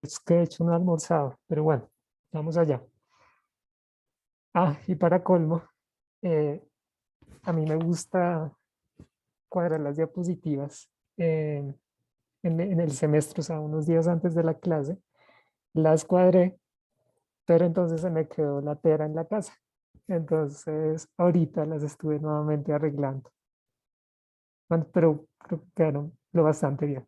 Es que de hecho no he almorzado, pero bueno, vamos allá. Y para colmo, eh, a mí me gusta cuadrar las diapositivas eh, en el semestre, o sea, unos días antes de la clase. Las cuadré, pero entonces se me quedó la tela en la casa. Entonces, ahorita las estuve nuevamente arreglando. Bueno, pero creo que quedaron lo bastante bien.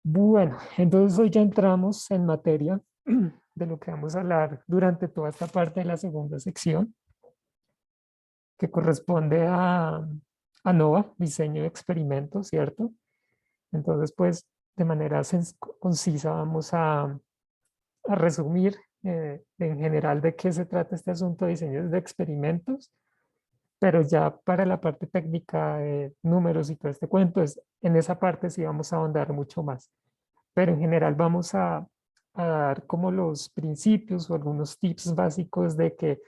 Bueno, entonces hoy ya entramos en materia de lo que vamos a hablar durante toda esta parte de la segunda sección, que corresponde a NOVA, diseño de experimentos, ¿cierto? Entonces, pues, de manera concisa vamos a resumir en general de qué se trata este asunto de diseño de experimentos, pero ya para la parte técnica de números y todo este cuento, en esa parte sí vamos a ahondar mucho más. Pero en general vamos a dar como los principios o algunos tips básicos de que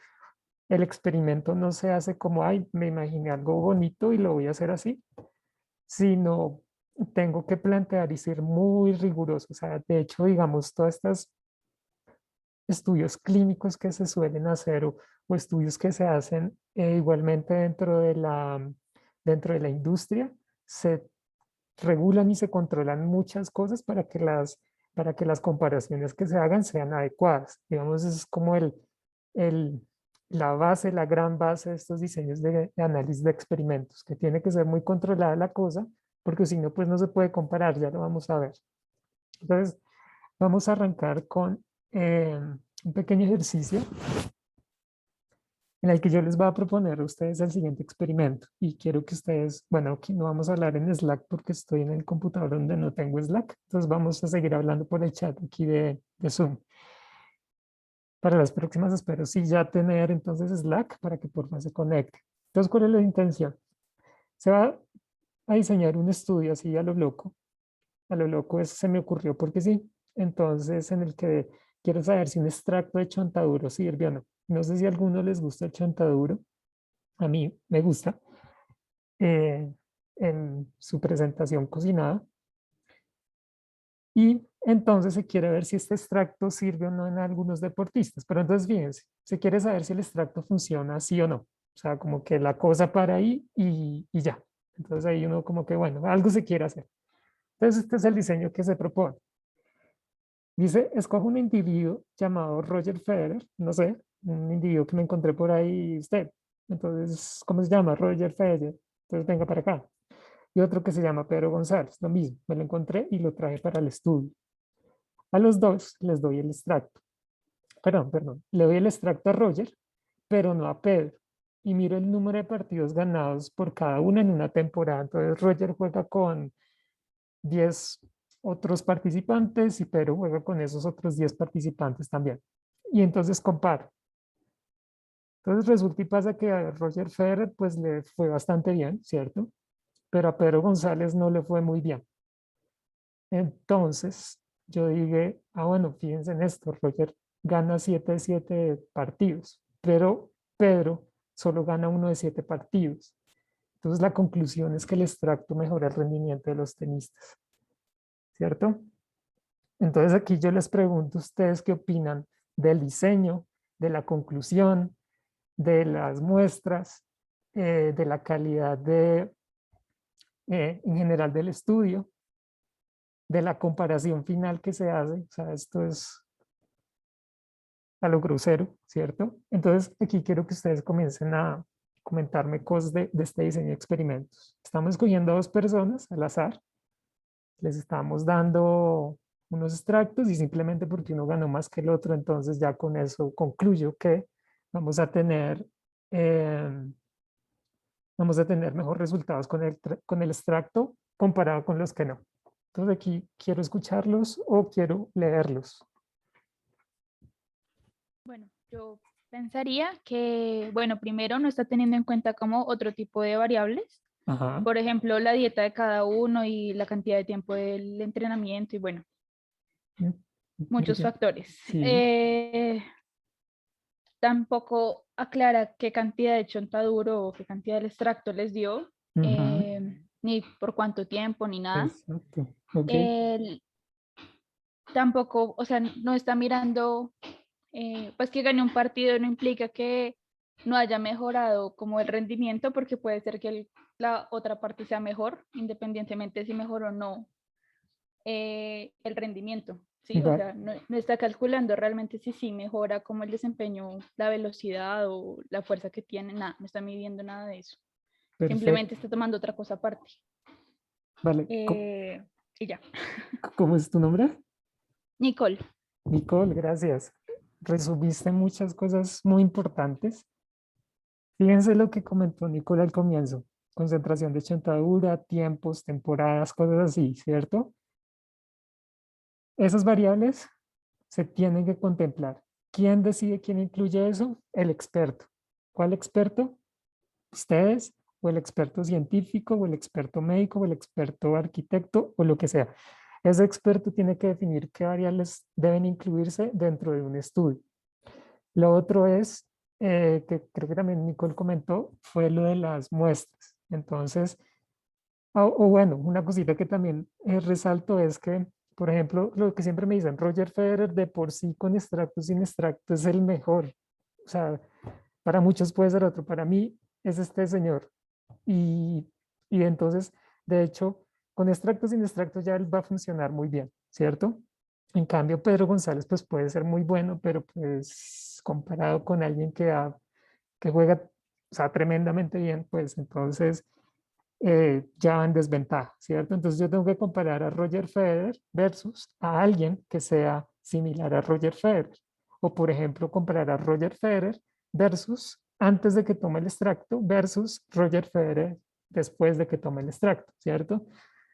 el experimento no se hace como, ay, me imaginé algo bonito y lo voy a hacer así, sino tengo que plantear y ser muy riguroso. O sea, de hecho, digamos, todas estas estudios clínicos que se suelen hacer o estudios que se hacen igualmente dentro de la industria, se regulan y se controlan muchas cosas para que las comparaciones que se hagan sean adecuadas. Digamos, es como el, la base, la gran base de estos diseños de análisis de experimentos, que tiene que ser muy controlada la cosa, porque si no, pues no se puede comparar, ya lo vamos a ver. Entonces, vamos a arrancar con un pequeño ejercicio en el que yo les voy a proponer a ustedes el siguiente experimento y quiero que ustedes, bueno, aquí no vamos a hablar en Slack porque estoy en el computador donde no tengo Slack, entonces vamos a seguir hablando por el chat aquí de Zoom. Para las próximas espero sí ya tener entonces Slack para que por favor se conecte. Entonces, ¿cuál es la intención? Se va a diseñar un estudio así a lo loco eso se me ocurrió porque sí, entonces en el que quiero saber si un extracto de chontaduro sirve o no. No sé si a alguno les gusta el chontaduro, a mí me gusta. eh, en su presentación cocinada. Y entonces se quiere ver si este extracto sirve o no en algunos deportistas. Pero entonces fíjense, se quiere saber si el extracto funciona sí o no. O sea, como que la cosa para ahí y ya. Entonces ahí uno como que, bueno, algo se quiere hacer. Entonces este es el diseño que se propone. Dice, escoja un individuo llamado Roger Federer, no sé, un individuo que me encontré por ahí usted. Entonces, ¿cómo se llama? Roger Federer. Entonces venga para acá. Y otro que se llama Pedro González, lo mismo, me lo encontré y lo traje para el estudio. A los dos les doy el extracto, perdón, le doy el extracto a Roger, pero no a Pedro. Y miro el número de partidos ganados por cada uno en una temporada. Entonces Roger juega con 10 otros participantes y Pedro juega con esos otros 10 participantes también. Y entonces comparo. Entonces resulta y pasa que a Roger Federer pues le fue bastante bien, ¿cierto? Pero a Pedro González no le fue muy bien. Entonces, yo dije, bueno, fíjense en esto, Roger gana 7 de 7 partidos, pero Pedro solo gana uno de 7 partidos. Entonces, la conclusión es que el extracto mejora el rendimiento de los tenistas, ¿cierto? Entonces, aquí yo les pregunto a ustedes qué opinan del diseño, de la conclusión, de las muestras, de la calidad en general del estudio, de la comparación final que se hace. O sea, esto es a lo grosero, ¿cierto? Entonces, aquí quiero que ustedes comiencen a comentarme cosas de este diseño de experimentos. Estamos escogiendo a dos personas al azar, les estamos dando unos extractos y simplemente porque uno ganó más que el otro, entonces ya con eso concluyo que vamos a tener, eh, vamos a tener mejores resultados con el extracto comparado con los que no. Entonces aquí quiero escucharlos o quiero leerlos. Bueno, yo pensaría que, bueno, primero no está teniendo en cuenta como otro tipo de variables, Ajá. por ejemplo, la dieta de cada uno y la cantidad de tiempo del entrenamiento y bueno, Mm, muy muchos bien. factores. Sí. Tampoco aclara qué cantidad de chontaduro o qué cantidad del extracto les dio, Ujú. ni por cuánto tiempo, ni nada. Exacto. Ok. El- tampoco, o sea, no está mirando, pues que gane un partido no implica que no haya mejorado como el rendimiento, porque puede ser que la otra parte sea mejor, independientemente si mejoró o no el rendimiento, ¿sí? O Igual, sea, no está calculando realmente si sí mejora como el desempeño, la velocidad o la fuerza que tiene, nada, no está midiendo nada de eso. perfecto. Simplemente está tomando otra cosa aparte. Vale, Eh, y ya. ¿cómo es tu nombre? Nicole, Nicole, gracias. Resumiste muchas cosas muy importantes. Fíjense lo que comentó Nicole al comienzo. Concentración de chontadura, tiempos, temporadas, cosas así, ¿cierto? Esas variables se tienen que contemplar. ¿Quién decide quién incluye eso? El experto. ¿Cuál experto? Ustedes, o el experto científico, o el experto médico, o el experto arquitecto, o lo que sea. Ese experto tiene que definir qué variables deben incluirse dentro de un estudio. Lo otro es, que creo que también Nicole comentó, fue lo de las muestras. Entonces, o bueno, una cosita que también resalto es que, por ejemplo, lo que siempre me dicen, Roger Federer de por sí con extracto sin extracto es el mejor. O sea, para muchos puede ser otro, para mí es este señor. Y, y entonces, de hecho, con extracto sin extracto ya él va a funcionar muy bien, ¿cierto? En cambio, Pedro González pues puede ser muy bueno, pero pues comparado con alguien que juega, o sea, tremendamente bien, pues entonces ya va en desventaja, ¿cierto? Entonces yo tengo que comparar a Roger Federer versus a alguien que sea similar a Roger Federer. O por ejemplo, comparar a Roger Federer versus antes de que tome el extracto versus Roger Federer después de que tome el extracto, ¿cierto?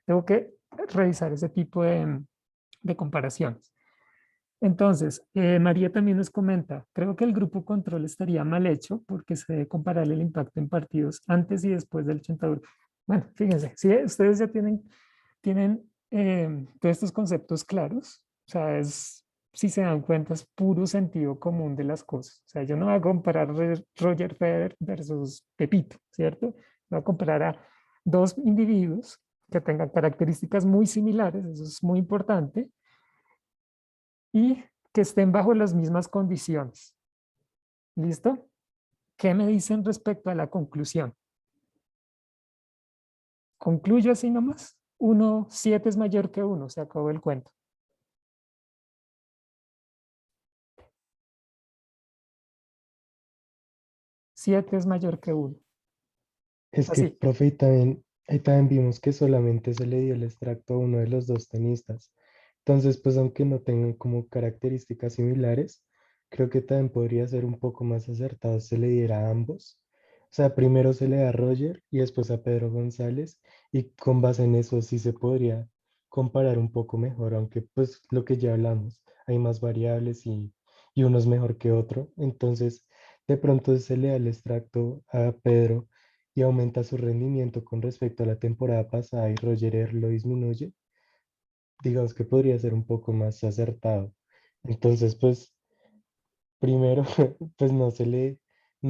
Tengo que revisar ese tipo de comparaciones. Entonces, María también nos comenta, creo que el grupo control estaría mal hecho porque se debe comparar el impacto en partidos antes y después del 80. Bueno, fíjense, si ustedes ya tienen todos estos conceptos claros, o sea, si se dan cuenta, es puro sentido común de las cosas. O sea, yo no voy a comparar Roger Federer versus Pepito, ¿cierto? Voy a comparar a dos individuos que tengan características muy similares, eso es muy importante, y que estén bajo las mismas condiciones. ¿Listo? ¿Qué me dicen respecto a la conclusión? Concluyo así nomás. 1, 7 es mayor que 1, se acabó el cuento. 7 es mayor que 1. Es que, Así. profe, y también, ahí también vimos que solamente se le dio el extracto a uno de los dos tenistas. Entonces, pues aunque no tengan como características similares, creo que también podría ser un poco más acertado si se le diera a ambos. O sea, primero se le da a Roger y después a Pedro González y con base en eso sí se podría comparar un poco mejor, aunque pues lo que ya hablamos, hay más variables y uno es mejor que otro. Entonces, de pronto se le da el extracto a Pedro y aumenta su rendimiento con respecto a la temporada pasada y Roger lo disminuye, digamos que podría ser un poco más acertado. Entonces, pues primero, pues no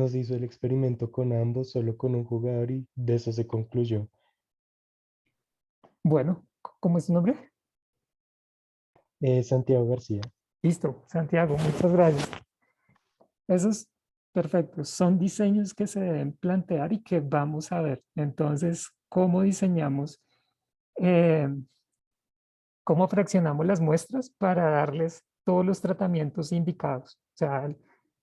se hizo el experimento con ambos, solo con un jugador y de eso se concluyó. Bueno, ¿cómo es tu nombre? Santiago García. Listo, Santiago, muchas gracias. Esos perfectos son diseños que se deben plantear y que vamos a ver. Entonces, ¿cómo diseñamos, eh, cómo fraccionamos las muestras para darles todos los tratamientos indicados? O sea,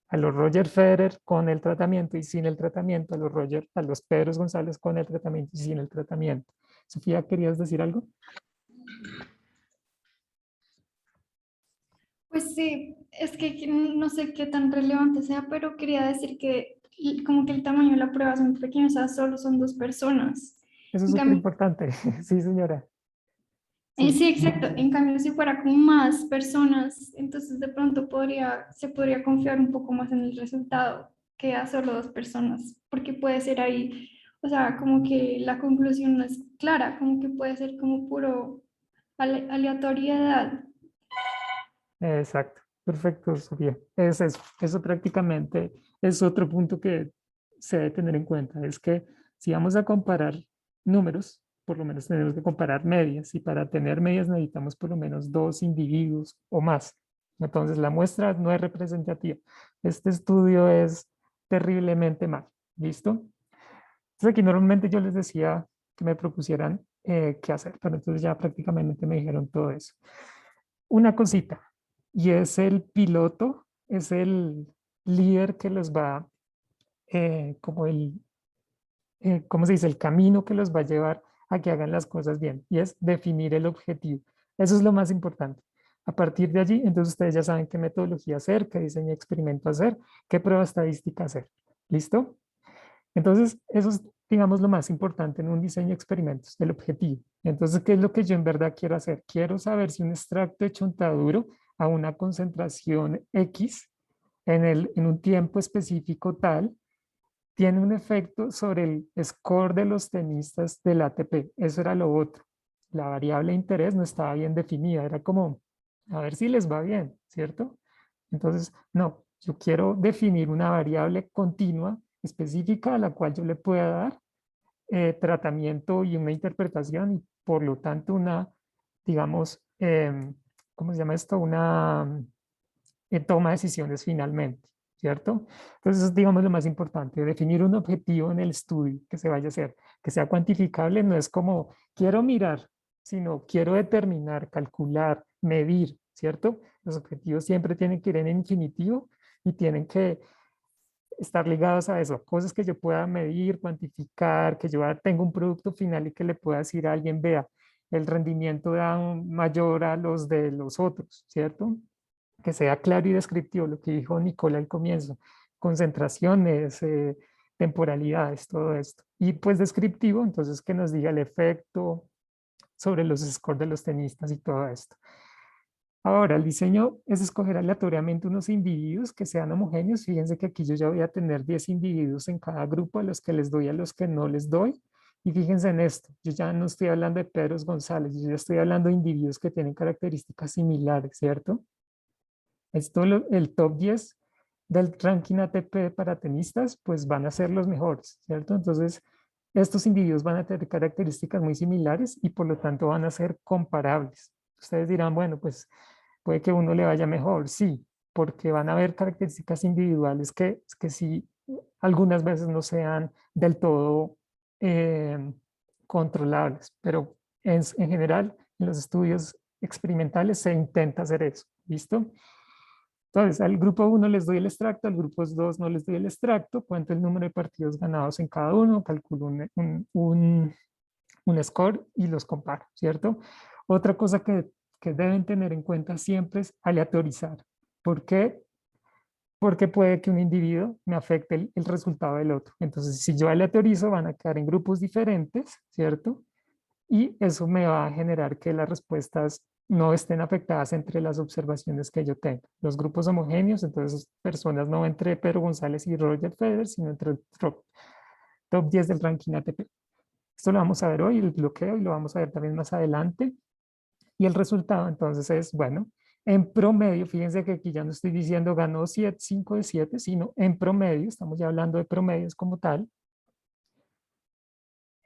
a los Roger Federer con el tratamiento y sin el tratamiento, a los Pedros González con el tratamiento y sin el tratamiento. Sofía, ¿querías decir algo? Pues sí, es que no sé qué tan relevante sea, pero quería decir que como que el tamaño de la prueba es muy pequeño, o sea, solo son dos personas. Eso es En súper cambio, importante. Sí, señora. Sí. sí, exacto. En cambio, si fuera con más personas, entonces de pronto se podría confiar un poco más en el resultado que a solo dos personas, porque puede ser ahí, o sea, como que la conclusión no es clara, como que puede ser como puro aleatoriedad. Exacto, perfecto, Sofía. Es eso, eso prácticamente es otro punto que se debe tener en cuenta, es que si vamos a comparar números, por lo menos tenemos que comparar medias y para tener medias necesitamos por lo menos 2 individuos o más. Entonces la muestra no es representativa. Este estudio es terriblemente mal. ¿Listo? Entonces aquí normalmente yo les decía que me propusieran qué hacer, pero entonces ya prácticamente me dijeron todo eso. Una cosita, y es el piloto, es el líder que los va, como ¿cómo se dice? El camino que los va a llevar a que hagan las cosas bien, y es definir el objetivo. Eso es lo más importante. A partir de allí, entonces ustedes ya saben qué metodología hacer, qué diseño de experimento hacer, qué prueba estadística hacer. ¿Listo? Entonces, eso es, digamos, lo más importante en un diseño de experimentos, el objetivo. Entonces, ¿qué es lo que yo en verdad quiero hacer? Quiero saber si un extracto de chontaduro a una concentración X en un tiempo específico tal tiene un efecto sobre el score de los tenistas del ATP. Eso era lo otro. La variable de interés no estaba bien definida, era como, a ver si les va bien, ¿cierto? Entonces, no, yo quiero definir una variable continua específica a la cual yo le pueda dar tratamiento y una interpretación y por lo tanto una, digamos, ¿cómo se llama esto? Una toma de decisiones finalmente, ¿cierto? Entonces, eso es, digamos, lo más importante, definir un objetivo en el estudio que se vaya a hacer, que sea cuantificable, no es como quiero mirar, sino quiero determinar, calcular, medir, ¿cierto? Los objetivos siempre tienen que ir en infinitivo y tienen que estar ligados a eso, cosas que yo pueda medir, cuantificar, que yo tenga un producto final y que le pueda decir a alguien, vea, el rendimiento da mayor a los de los otros, ¿cierto? Que sea claro y descriptivo, lo que dijo Nicola al comienzo, concentraciones, temporalidades, todo esto. Y pues descriptivo, entonces que nos diga el efecto sobre los scores de los tenistas y todo esto. Ahora, el diseño es escoger aleatoriamente unos individuos que sean homogéneos. Fíjense que aquí yo ya voy a tener 10 individuos en cada grupo, a los que les doy, a los que no les doy. Y fíjense en esto, yo ya no estoy hablando de Pedros González, yo ya estoy hablando de individuos que tienen características similares, ¿cierto? Esto, el top 10 del ranking ATP para tenistas, pues van a ser los mejores, ¿cierto? Entonces, estos individuos van a tener características muy similares y por lo tanto van a ser comparables. Ustedes dirán, bueno, pues puede que uno le vaya mejor, sí, porque van a haber características individuales que sí, algunas veces no sean del todo controlables, pero en general en los estudios experimentales se intenta hacer eso, ¿listo? Entonces, al grupo 1 les doy el extracto, al grupo 2 no les doy el extracto, cuento el número de partidos ganados en cada uno, calculo un score y los comparo, ¿cierto? Otra cosa que deben tener en cuenta siempre es aleatorizar. ¿Por qué? Porque puede que un individuo me afecte el resultado del otro. Entonces, si yo aleatorizo, van a quedar en grupos diferentes, ¿cierto? Y eso me va a generar que las respuestas no estén afectadas entre las observaciones que yo tengo. Los grupos homogéneos, entonces personas no entre Pedro González y Roger Federer, sino entre el top 10 del ranking ATP. Esto lo vamos a ver hoy, el bloqueo, y lo vamos a ver también más adelante. Y el resultado entonces es, bueno, en promedio, fíjense que aquí ya no estoy diciendo ganó 5 de 7, sino en promedio, estamos ya hablando de promedios como tal,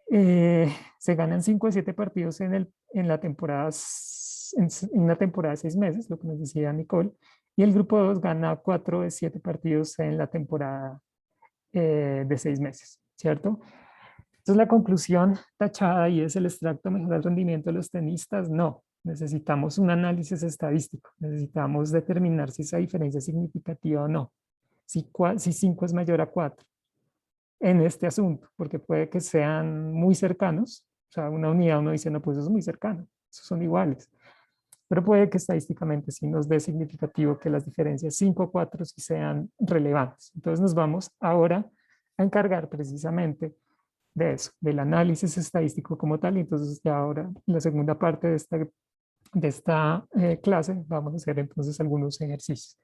se ganan 5 de 7 partidos en la temporada, en una temporada de 6 meses, lo que nos decía Nicole, y el grupo 2 gana 4 de 7 partidos en la temporada de 6 meses, ¿cierto? Entonces la conclusión tachada y es el extracto mejora el rendimiento de los tenistas. No, necesitamos un análisis estadístico, necesitamos determinar si esa diferencia es significativa o no, si 5 es mayor a 4 en este asunto, porque puede que sean muy cercanos, o sea, una unidad uno dice, no, pues eso es muy cercano, esos son iguales, pero puede que estadísticamente sí nos dé significativo que las diferencias 5 o 4 sí sean relevantes. Entonces nos vamos ahora a encargar precisamente de eso, del análisis estadístico como tal, y entonces ya ahora en la segunda parte de esta clase vamos a hacer entonces algunos ejercicios.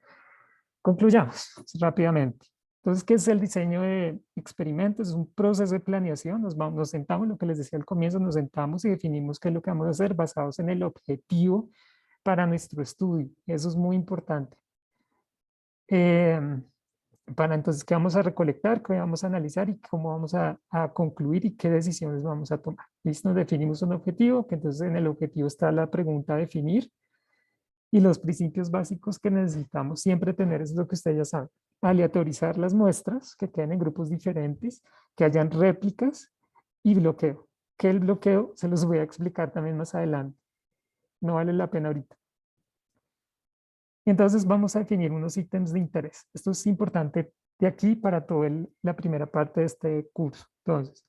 Concluyamos rápidamente. Entonces, ¿qué es el diseño de experimentos? Es un proceso de planeación. Nos sentamos, lo que les decía al comienzo, nos sentamos y definimos qué es lo que vamos a hacer basados en el objetivo para nuestro estudio. Eso es muy importante. para entonces qué vamos a recolectar, qué vamos a analizar y cómo vamos a concluir y qué decisiones vamos a tomar. Listo, definimos un objetivo, que entonces en el objetivo está la pregunta a definir y los principios básicos que necesitamos siempre tener, es lo que ustedes ya saben, aleatorizar las muestras, que queden en grupos diferentes, que hayan réplicas y bloqueo. Que el bloqueo se los voy a explicar también más adelante, no vale la pena ahorita. Y entonces vamos a definir unos ítems de interés. Esto es importante de aquí para toda la primera parte de este curso. Entonces,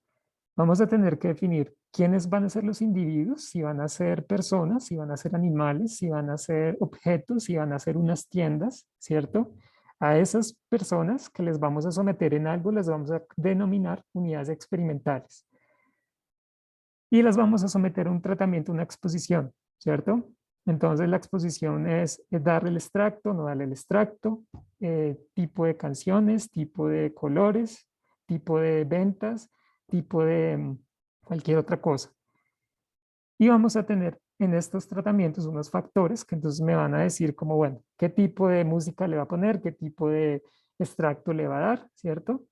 vamos a tener que definir quiénes van a ser los individuos, si van a ser personas, si van a ser animales, si van a ser objetos, si van a ser unas tiendas, ¿cierto? A esas personas que les vamos a someter en algo, las vamos a denominar unidades experimentales. Y las vamos a someter a un tratamiento, una exposición, ¿cierto? Entonces la exposición es darle el extracto, no darle el extracto, tipo de canciones, tipo de colores, tipo de ventas, tipo de cualquier otra cosa. Y vamos a tener en estos tratamientos unos factores que entonces me van a decir como, bueno, qué tipo de música le va a poner, qué tipo de extracto le va a dar, ¿cierto?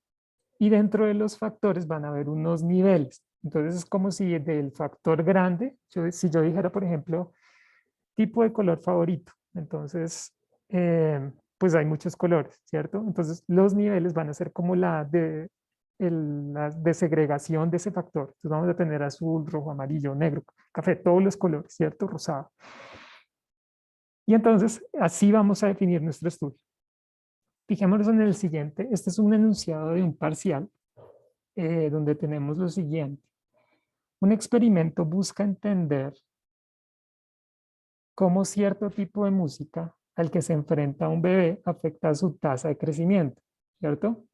Y dentro de los factores van a haber unos niveles. Entonces es como si del factor grande, si yo dijera, por ejemplo, tipo de color favorito, entonces, pues hay muchos colores, ¿cierto? Entonces los niveles van a ser como la desegregación de ese factor. Entonces vamos a tener azul, rojo, amarillo, negro, café, todos los colores, ¿cierto? Rosado. Y entonces así vamos a definir nuestro estudio. Fijémonos en el siguiente. Este es un enunciado de un parcial donde tenemos lo siguiente. Un experimento busca entender cómo cierto tipo de música al que se enfrenta un bebé afecta a su tasa de crecimiento, ¿cierto?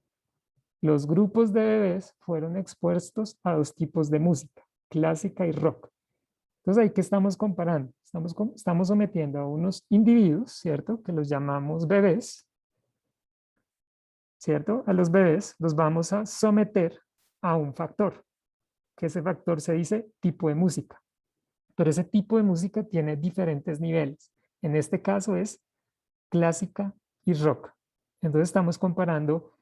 Los grupos de bebés fueron expuestos a dos tipos de música, clásica y rock. Entonces, ¿ahí qué estamos comparando? Estamos sometiendo a unos individuos, ¿cierto? Que los llamamos bebés, ¿cierto? A los bebés los vamos a someter a un factor, que ese factor se dice tipo de música. Pero ese tipo de música tiene diferentes niveles. En este caso es clásica y rock. Entonces estamos comparando,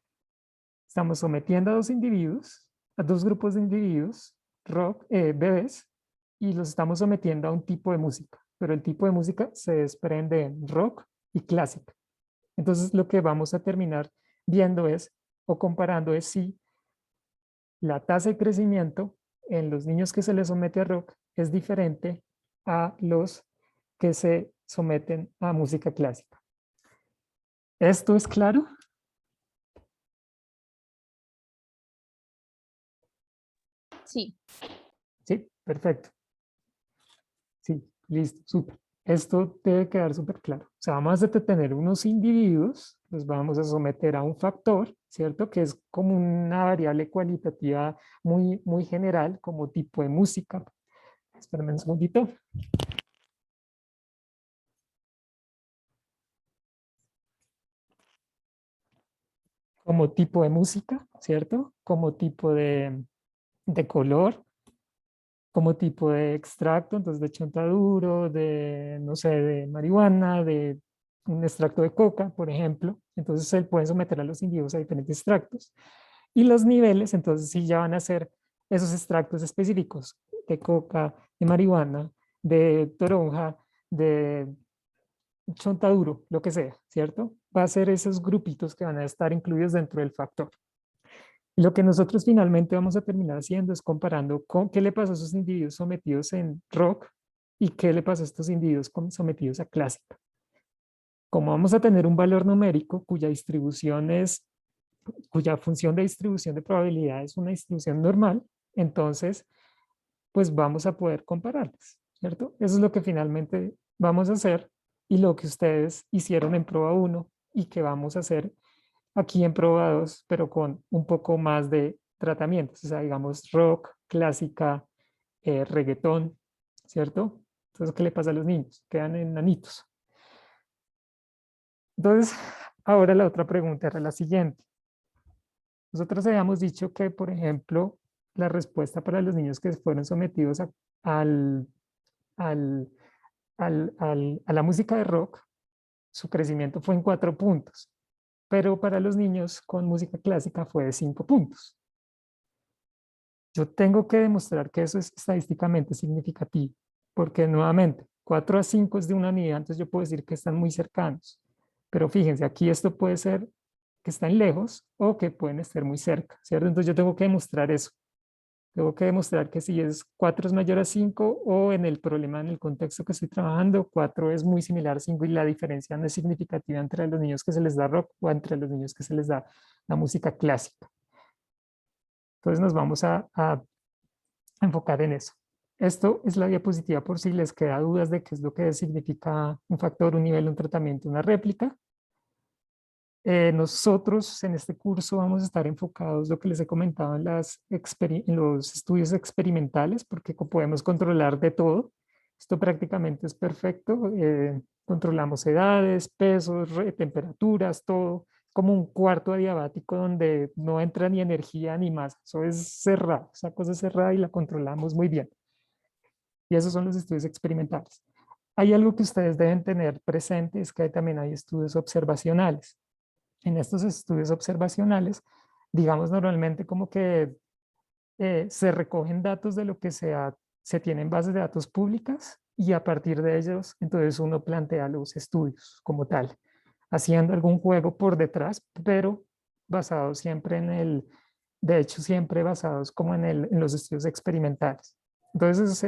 estamos sometiendo a dos individuos, a dos grupos de individuos, rock, bebés, y los estamos sometiendo a un tipo de música. Pero el tipo de música se desprende en rock y clásica. Entonces lo que vamos a terminar viendo es, o comparando es si la tasa de crecimiento en los niños que se les somete a rock es diferente a los que se someten a música clásica. ¿Esto es claro? Sí. Sí, perfecto. Sí, listo, súper. Esto debe quedar súper claro. O sea, vamos a tener unos individuos, los vamos a someter a un factor, ¿cierto? Que es como una variable cualitativa muy, muy general, como tipo de música. Espérame un segundito. Como tipo de música, ¿cierto? Como tipo de color, como tipo de extracto, entonces de chontaduro, de, no sé, de marihuana, de un extracto de coca, por ejemplo. Entonces se pueden someter a los individuos a diferentes extractos. Y los niveles, entonces sí ya van a ser esos extractos específicos de coca, de marihuana, de toronja, de chontaduro, lo que sea, ¿cierto? Va a ser esos grupitos que van a estar incluidos dentro del factor. Y lo que nosotros finalmente vamos a terminar haciendo es comparando con qué le pasó a esos individuos sometidos en rock y qué le pasó a estos individuos sometidos a clásica. Como vamos a tener un valor numérico cuya distribución es, cuya función de distribución de probabilidad es una distribución normal, entonces pues vamos a poder compararlas, ¿cierto? Eso es lo que finalmente vamos a hacer y lo que ustedes hicieron en prueba 1 y que vamos a hacer aquí en prueba 2, pero con un poco más de tratamientos, o sea, digamos rock, clásica, reggaetón, ¿cierto? Entonces, ¿qué le pasa a los niños? Quedan enanitos. Entonces, ahora la otra pregunta era la siguiente. Nosotros habíamos dicho que, por ejemplo, la respuesta para los niños que fueron sometidos al, al, a la música de rock, su crecimiento fue en 4 puntos. pero para los niños con música clásica fue de 5 puntos. Yo tengo que demostrar que eso es estadísticamente significativo, porque nuevamente, 4 a 5 es de una unidad, entonces yo puedo decir que están muy cercanos. Pero fíjense, aquí esto puede ser que están lejos o que pueden estar muy cerca, ¿cierto? Entonces yo tengo que demostrar eso. Tengo que demostrar que si es 4 es mayor a 5 o en el problema, en el contexto que estoy trabajando, 4 es muy similar a 5 y la diferencia no es significativa entre los niños que se les da rock o entre los niños que se les da la música clásica. Entonces nos vamos a enfocar en eso. Esto es la diapositiva por si les queda dudas de qué es lo que significa un factor, un nivel, un tratamiento, una réplica. Nosotros en este curso vamos a estar enfocados, lo que les he comentado, en los estudios experimentales, porque podemos controlar de todo. Esto prácticamente es perfecto. Controlamos edades, pesos, temperaturas, todo. Como un cuarto adiabático donde no entra ni energía ni masa. Eso es cerrado, esa cosa es cerrada y la controlamos muy bien. Y esos son los estudios experimentales. Hay algo que ustedes deben tener presente, es que también hay estudios observacionales. En estos estudios observacionales, digamos normalmente como que se recogen datos de lo que se tiene en bases de datos públicas y a partir de ellos, entonces uno plantea los estudios como tal, haciendo algún juego por detrás, pero basado siempre de hecho siempre basados como en los estudios experimentales. Entonces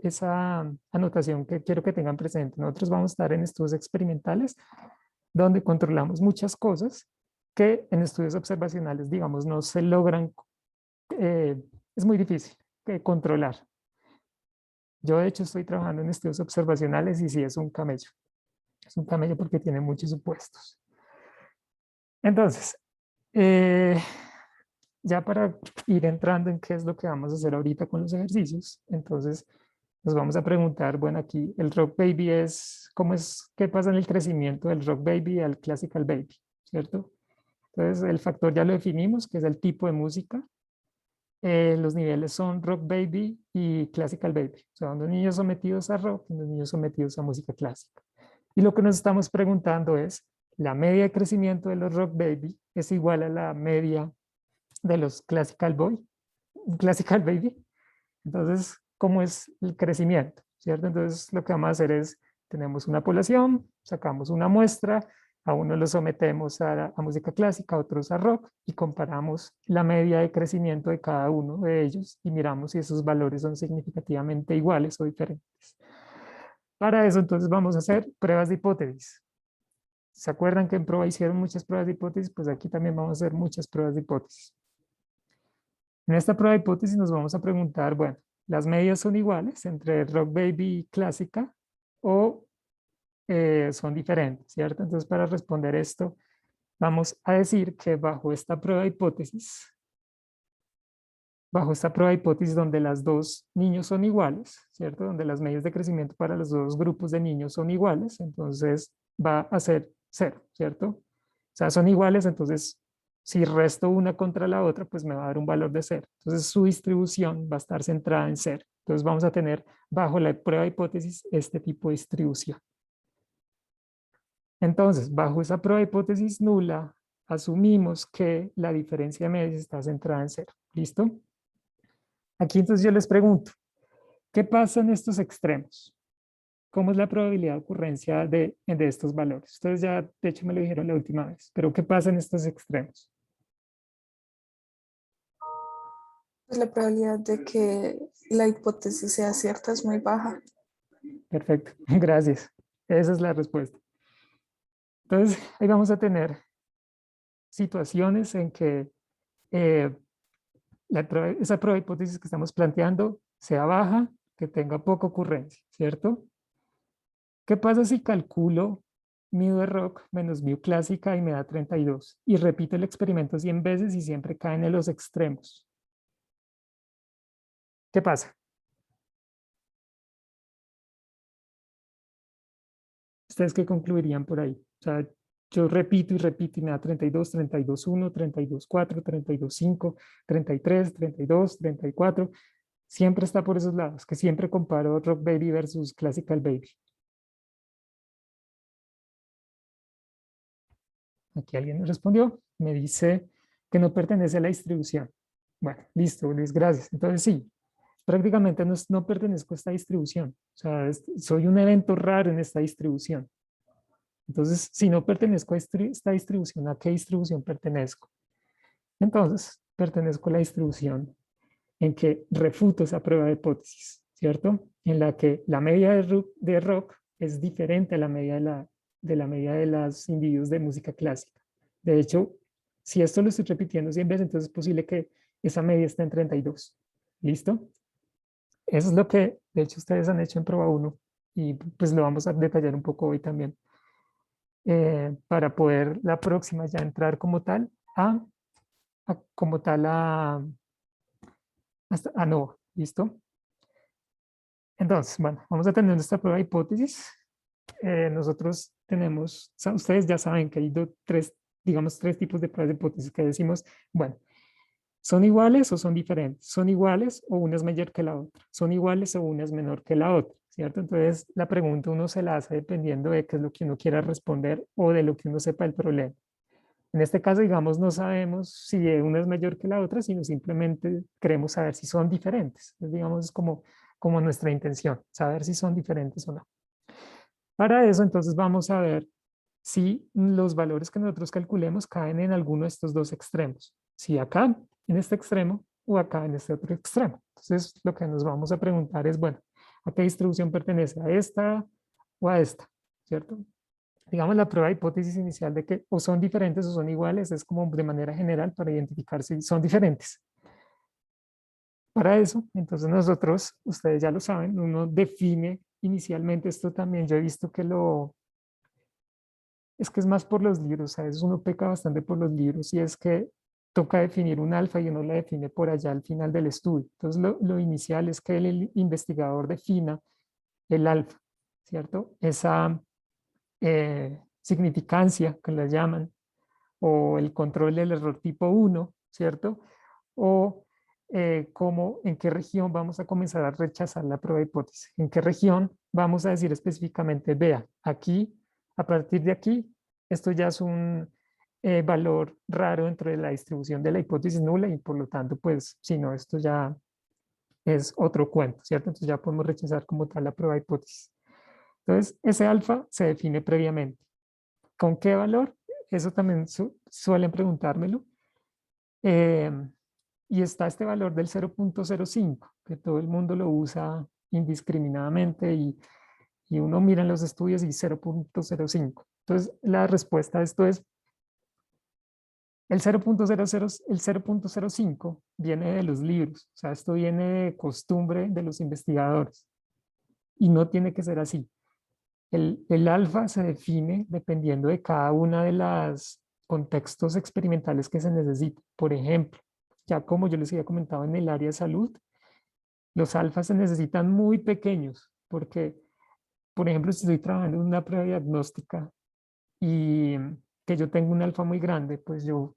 esa anotación que quiero que tengan presente. Nosotros vamos a estar en estudios experimentales donde controlamos muchas cosas que en estudios observacionales, digamos, no se logran, es muy difícil controlar. Yo, de hecho, estoy trabajando en estudios observacionales y sí es un camello. Es un camello porque tiene muchos supuestos. Entonces, ya para ir entrando en qué es lo que vamos a hacer ahorita con los ejercicios, entonces nos vamos a preguntar, bueno, aquí el Rock Baby ¿qué pasa en el crecimiento del Rock Baby al Classical Baby? ¿Cierto? Entonces, el factor ya lo definimos, que es el tipo de música. Los niveles son Rock Baby y Classical Baby. O sea, los niños sometidos a rock y los niños sometidos a música clásica. Y lo que nos estamos preguntando es, ¿la media de crecimiento de los Rock Baby es igual a la media de los Classical Baby? Entonces, ¿cómo es el crecimiento? ¿Cierto? Entonces, lo que vamos a hacer es, tenemos una población, sacamos una muestra, a uno lo sometemos a música clásica, a otros a rock, y comparamos la media de crecimiento de cada uno de ellos y miramos si esos valores son significativamente iguales o diferentes. Para eso, entonces, vamos a hacer pruebas de hipótesis. ¿Se acuerdan que en prueba hicieron muchas pruebas de hipótesis? Pues aquí también vamos a hacer muchas pruebas de hipótesis. En esta prueba de hipótesis nos vamos a preguntar, bueno, ¿las medias son iguales entre Rock Baby y clásica o son diferentes, ¿cierto? Entonces, para responder esto, vamos a decir que bajo esta prueba de hipótesis donde las dos niños son iguales, ¿cierto? Donde las medias de crecimiento para los dos grupos de niños son iguales, entonces va a ser 0, ¿cierto? O sea, son iguales, entonces si resto una contra la otra, pues me va a dar un valor de 0. Entonces su distribución va a estar centrada en 0. Entonces vamos a tener bajo la prueba de hipótesis este tipo de distribución. Entonces, bajo esa prueba de hipótesis nula, asumimos que la diferencia de medias está centrada en 0. ¿Listo? Aquí entonces yo les pregunto, ¿qué pasa en estos extremos? ¿Cómo es la probabilidad de ocurrencia de estos valores? Ustedes ya, de hecho, me lo dijeron la última vez, pero ¿qué pasa en estos extremos? Pues la probabilidad de que la hipótesis sea cierta es muy baja. Perfecto, gracias. Esa es la respuesta. Entonces, ahí vamos a tener situaciones en que esa prueba de hipótesis que estamos planteando sea baja, que tenga poca ocurrencia, ¿cierto? ¿Qué pasa si calculo mu de rock menos mu clásica y me da 32? Y repito el experimento 100 veces y siempre caen en los extremos. ¿Qué pasa? ¿Ustedes qué concluirían por ahí? O sea, yo repito y repito y me da 32, 32, 1, 32, 4, 32, 5, 33, 32, 34. Siempre está por esos lados, que siempre comparo Rock Baby versus Classical Baby. aquí alguien me respondió, me dice que no pertenece a la distribución. Bueno, listo, Luis, gracias. Entonces sí, prácticamente no pertenezco a esta distribución. O sea, soy un evento raro en esta distribución. Entonces, si no pertenezco a esta distribución, ¿a qué distribución pertenezco? Entonces, pertenezco a la distribución en que refuto esa prueba de hipótesis, ¿cierto? En la que la media de rock es diferente a la media de media de los individuos de música clásica. De hecho, si esto lo estoy repitiendo 100 veces, entonces es posible que esa media esté en 32. ¿Listo? Eso es lo que, de hecho, ustedes han hecho en prueba 1 y pues lo vamos a detallar un poco hoy también, para poder la próxima ya entrar como tal como tal a Nova. ¿Listo? Entonces, bueno, vamos a tener nuestra prueba de hipótesis. Nosotros tenemos, ustedes ya saben que hay digamos, tres tipos de pruebas de hipótesis que decimos, bueno, ¿son iguales o son diferentes? ¿Son iguales o una es mayor que la otra? ¿Son iguales o una es menor que la otra? ¿Cierto? Entonces, la pregunta uno se la hace dependiendo de qué es lo que uno quiera responder o de lo que uno sepa del problema. En este caso, digamos, no sabemos si una es mayor que la otra, sino simplemente queremos saber si son diferentes. Entonces, digamos, es como nuestra intención, saber si son diferentes o no. Para eso, entonces, vamos a ver si los valores que nosotros calculemos caen en alguno de estos dos extremos. Si acá, en este extremo, o acá, en este otro extremo. Entonces, lo que nos vamos a preguntar es, bueno, ¿a qué distribución pertenece? ¿A esta o a esta? ¿Cierto? Digamos, la prueba de hipótesis inicial de que o son diferentes o son iguales es como de manera general para identificar si son diferentes. Para eso, entonces nosotros, ustedes ya lo saben, uno define inicialmente esto también, yo he visto que es que es más por los libros, a veces uno peca bastante por los libros y es que toca definir un alfa y uno la define por allá al final del estudio. Entonces lo inicial es que el investigador defina el alfa, ¿cierto? Esa significancia que la llaman, o el control del error tipo 1, ¿cierto? O en qué región vamos a comenzar a rechazar la prueba de hipótesis. En qué región vamos a decir específicamente, vea, aquí, a partir de aquí, esto ya es un valor raro dentro de la distribución de la hipótesis nula y por lo tanto, pues, si no, esto ya es otro cuento, ¿cierto? Entonces ya podemos rechazar como tal la prueba de hipótesis. Entonces, ese alfa se define previamente. ¿Con qué valor? Eso también suelen preguntármelo. Eh, y está este valor del 0.05, que todo el mundo lo usa indiscriminadamente y uno mira en los estudios y 0.05. Entonces, la respuesta a esto es el 0.05 viene de los libros, o sea, esto viene de costumbre de los investigadores y no tiene que ser así. El alfa se define dependiendo de cada una de los contextos experimentales que se necesita. Por ejemplo, ya como yo les había comentado en el área de salud, los alfas se necesitan muy pequeños porque, por ejemplo, si estoy trabajando en una prueba diagnóstica y que yo tengo un alfa muy grande, pues yo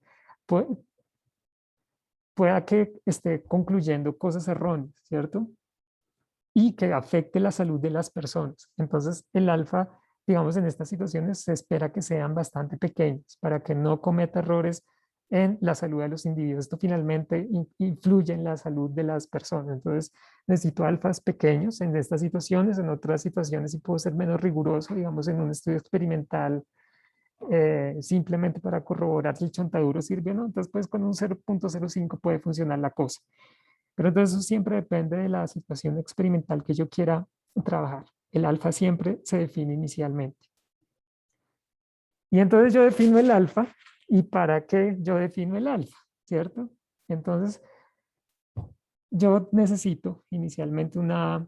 pueda que esté concluyendo cosas erróneas, ¿cierto? Y que afecte la salud de las personas. Entonces, el alfa, digamos, en estas situaciones se espera que sean bastante pequeños para que no cometa errores en la salud de los individuos. Esto finalmente influye en la salud de las personas. Entonces, necesito alfas pequeños en estas situaciones. En otras situaciones sí puedo ser menos riguroso, digamos, en un estudio experimental, simplemente para corroborar si el chontaduro sirve o no. Entonces, pues con un 0.05 puede funcionar la cosa. Pero entonces eso siempre depende de la situación experimental que yo quiera trabajar. El alfa siempre se define inicialmente. Y entonces yo defino el alfa. ¿Y para qué yo defino el alfa? ¿Cierto? Entonces yo necesito inicialmente una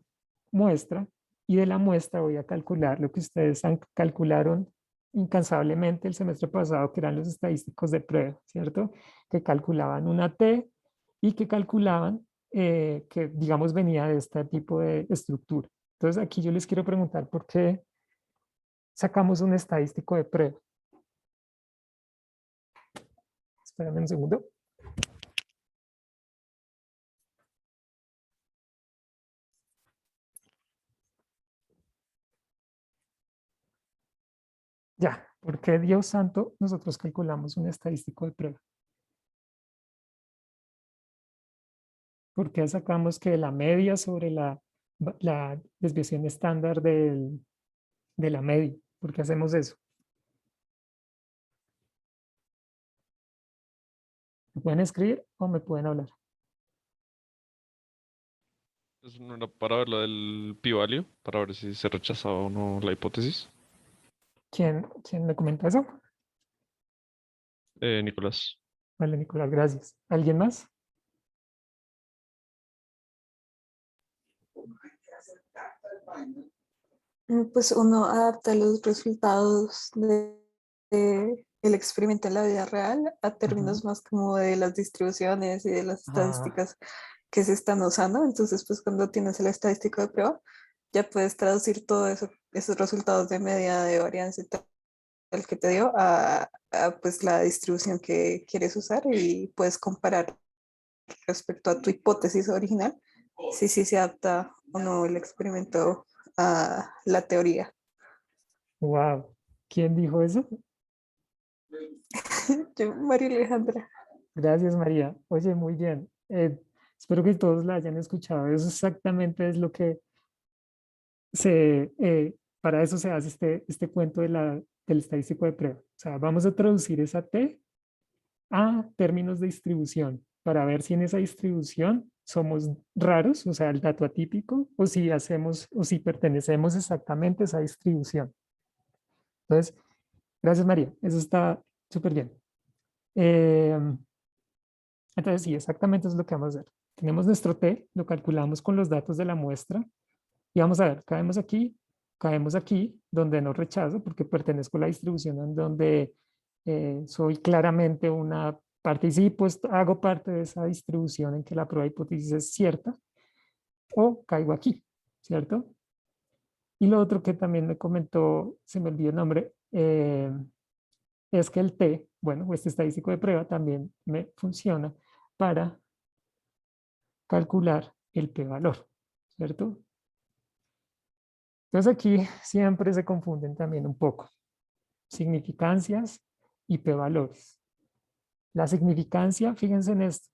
muestra y de la muestra voy a calcular lo que ustedes calcularon incansablemente el semestre pasado, que eran los estadísticos de prueba, ¿cierto? Que calculaban una T y que calculaban que, digamos, venía de este tipo de estructura. Entonces, aquí yo les quiero preguntar por qué sacamos un estadístico de prueba. Espérame un segundo. Ya, ¿Por qué, Dios santo, nosotros calculamos un estadístico de prueba? ¿Por qué sacamos que la media sobre la desviación estándar de la media? ¿Por qué hacemos eso? ¿Me pueden escribir o me pueden hablar? Eso no era para ver lo del p-value, para ver si se rechazaba o no la hipótesis. ¿Quién me comenta eso? Nicolás. Vale, Nicolás, gracias. ¿Alguien más? Pues uno adapta los resultados el experimento en la vida real a términos más como de las distribuciones y de las Ah, estadísticas que se están usando. Entonces, pues cuando tienes el estadístico de prueba, ya puedes traducir todo eso, esos resultados de media, de varianza y tal que te dio pues la distribución que quieres usar y puedes comparar respecto a tu hipótesis original si se adapta o no el experimento a la teoría. wow. ¿Quién dijo eso? Yo, María Alejandra. Gracias, María. Oye, muy bien. Espero que todos la hayan escuchado. Eso exactamente es lo que para eso se hace este cuento del estadístico de prueba. O sea, vamos a traducir esa T a términos de distribución para ver si en esa distribución somos raros, o sea, el dato atípico, o si hacemos, o si pertenecemos exactamente a esa distribución. Entonces, gracias, María. Eso está súper bien. Entonces, sí, exactamente eso es lo que vamos a hacer. Tenemos nuestro T, lo calculamos con los datos de la muestra y vamos a ver, caemos aquí, donde no rechazo porque pertenezco a la distribución en donde soy claramente participo, hago parte de esa distribución en que la prueba de hipótesis es cierta, o caigo aquí, ¿cierto? Y lo otro que también me comentó, se me olvidó el nombre, es que el T, bueno, este estadístico de prueba también me funciona para calcular el p-valor, ¿cierto? Entonces aquí siempre se confunden también un poco significancias y p-valores. La significancia, fíjense en esto,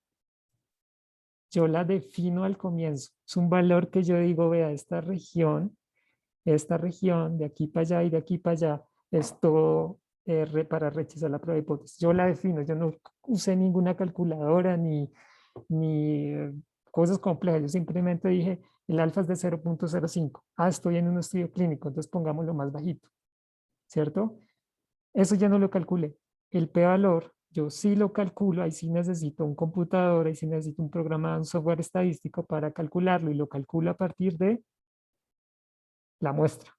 yo la defino al comienzo. Es un valor que yo digo, vea, esta región de aquí para allá y de aquí para allá, es todo para rechazar la prueba de hipótesis. Yo la defino, yo no usé ninguna calculadora ni cosas complejas. Yo simplemente dije, el alfa es de 0.05. Ah, estoy en un estudio clínico, entonces pongámoslo más bajito, ¿cierto? Eso ya no lo calculé. El p-valor, yo sí lo calculo, ahí sí necesito un computador, ahí sí necesito un programa, un software estadístico para calcularlo y lo calculo a partir de la muestra.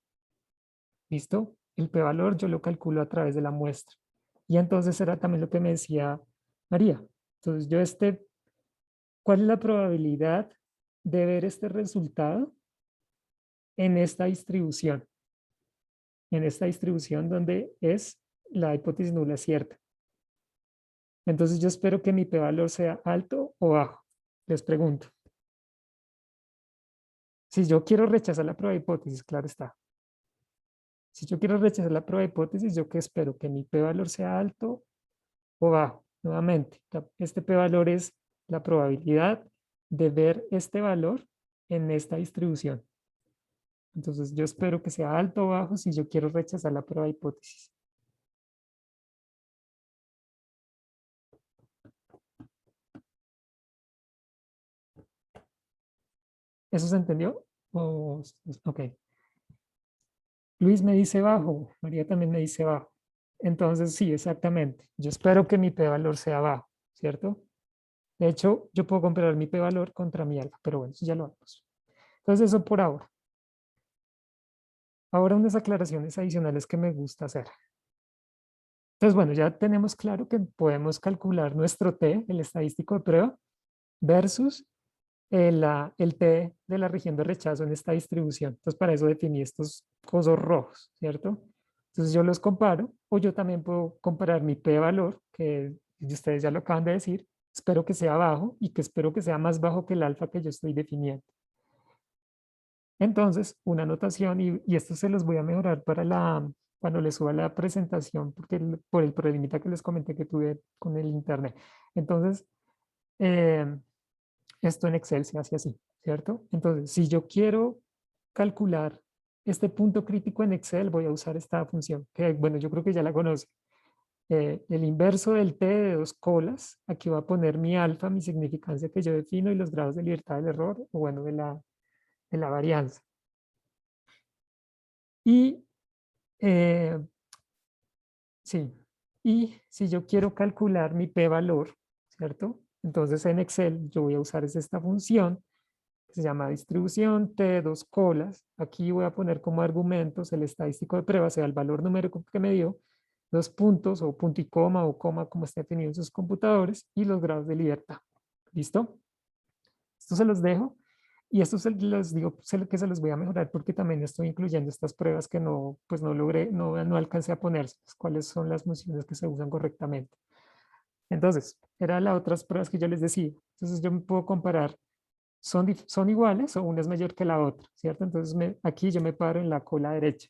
¿Listo? El p-valor yo lo calculo a través de la muestra. Y entonces era también lo que me decía María. Entonces yo ¿cuál es la probabilidad de ver este resultado en esta distribución? En esta distribución donde es la hipótesis nula cierta. Entonces yo espero que mi p-valor sea alto o bajo. Les pregunto. Si yo quiero rechazar la prueba de hipótesis, claro está. Si yo quiero rechazar la prueba de hipótesis, yo que espero que mi p-valor sea alto o bajo. Nuevamente, este p-valor es la probabilidad de ver este valor en esta distribución. Entonces yo espero que sea alto o bajo si yo quiero rechazar la prueba de hipótesis. ¿Eso se entendió? Ok. Luis me dice bajo, María también me dice bajo. Entonces sí, exactamente. Yo espero que mi p-valor sea bajo, ¿cierto? De hecho, yo puedo comparar mi p-valor contra mi alfa, pero bueno, eso ya lo vamos. Entonces eso por ahora. Ahora unas aclaraciones adicionales que me gusta hacer. Entonces, bueno, ya tenemos claro que podemos calcular nuestro T, el estadístico de prueba, versus el T de la región de rechazo en esta distribución. Entonces, para eso definí estos cosos rojos, ¿cierto? Entonces, yo los comparo, o yo también puedo comparar mi P-valor, que ustedes ya lo acaban de decir, espero que sea bajo y que espero que sea más bajo que el alfa que yo estoy definiendo. Entonces, una anotación, y esto se los voy a mejorar para cuando les suba la presentación, porque por el problemita que les comenté que tuve con el internet. Entonces, esto en Excel se hace así, ¿cierto? Entonces, si yo quiero calcular este punto crítico en Excel, voy a usar esta función, que bueno, yo creo que ya la conoce. El inverso del t de 2 colas, aquí voy a poner mi alfa, mi significancia que yo defino y los grados de libertad del error, o bueno, de la varianza. Y eh, sí, y si yo quiero calcular mi p-valor, ¿cierto? Entonces en Excel yo voy a usar esta función que se llama distribución t de 2 colas. Aquí voy a poner como argumentos el estadístico de prueba, sea el valor numérico que me dio, los puntos o punto y coma o coma como esté definido en sus computadores y los grados de libertad. ¿Listo? Esto se los dejo y esto se los digo que se los voy a mejorar porque también estoy incluyendo estas pruebas que no, pues no logré, no alcancé a poner, cuáles son las funciones que se usan correctamente. Entonces, eran las otras pruebas que yo les decía. Entonces yo me puedo comparar, son iguales o una es mayor que la otra, ¿cierto? Entonces aquí yo me paro en la cola derecha.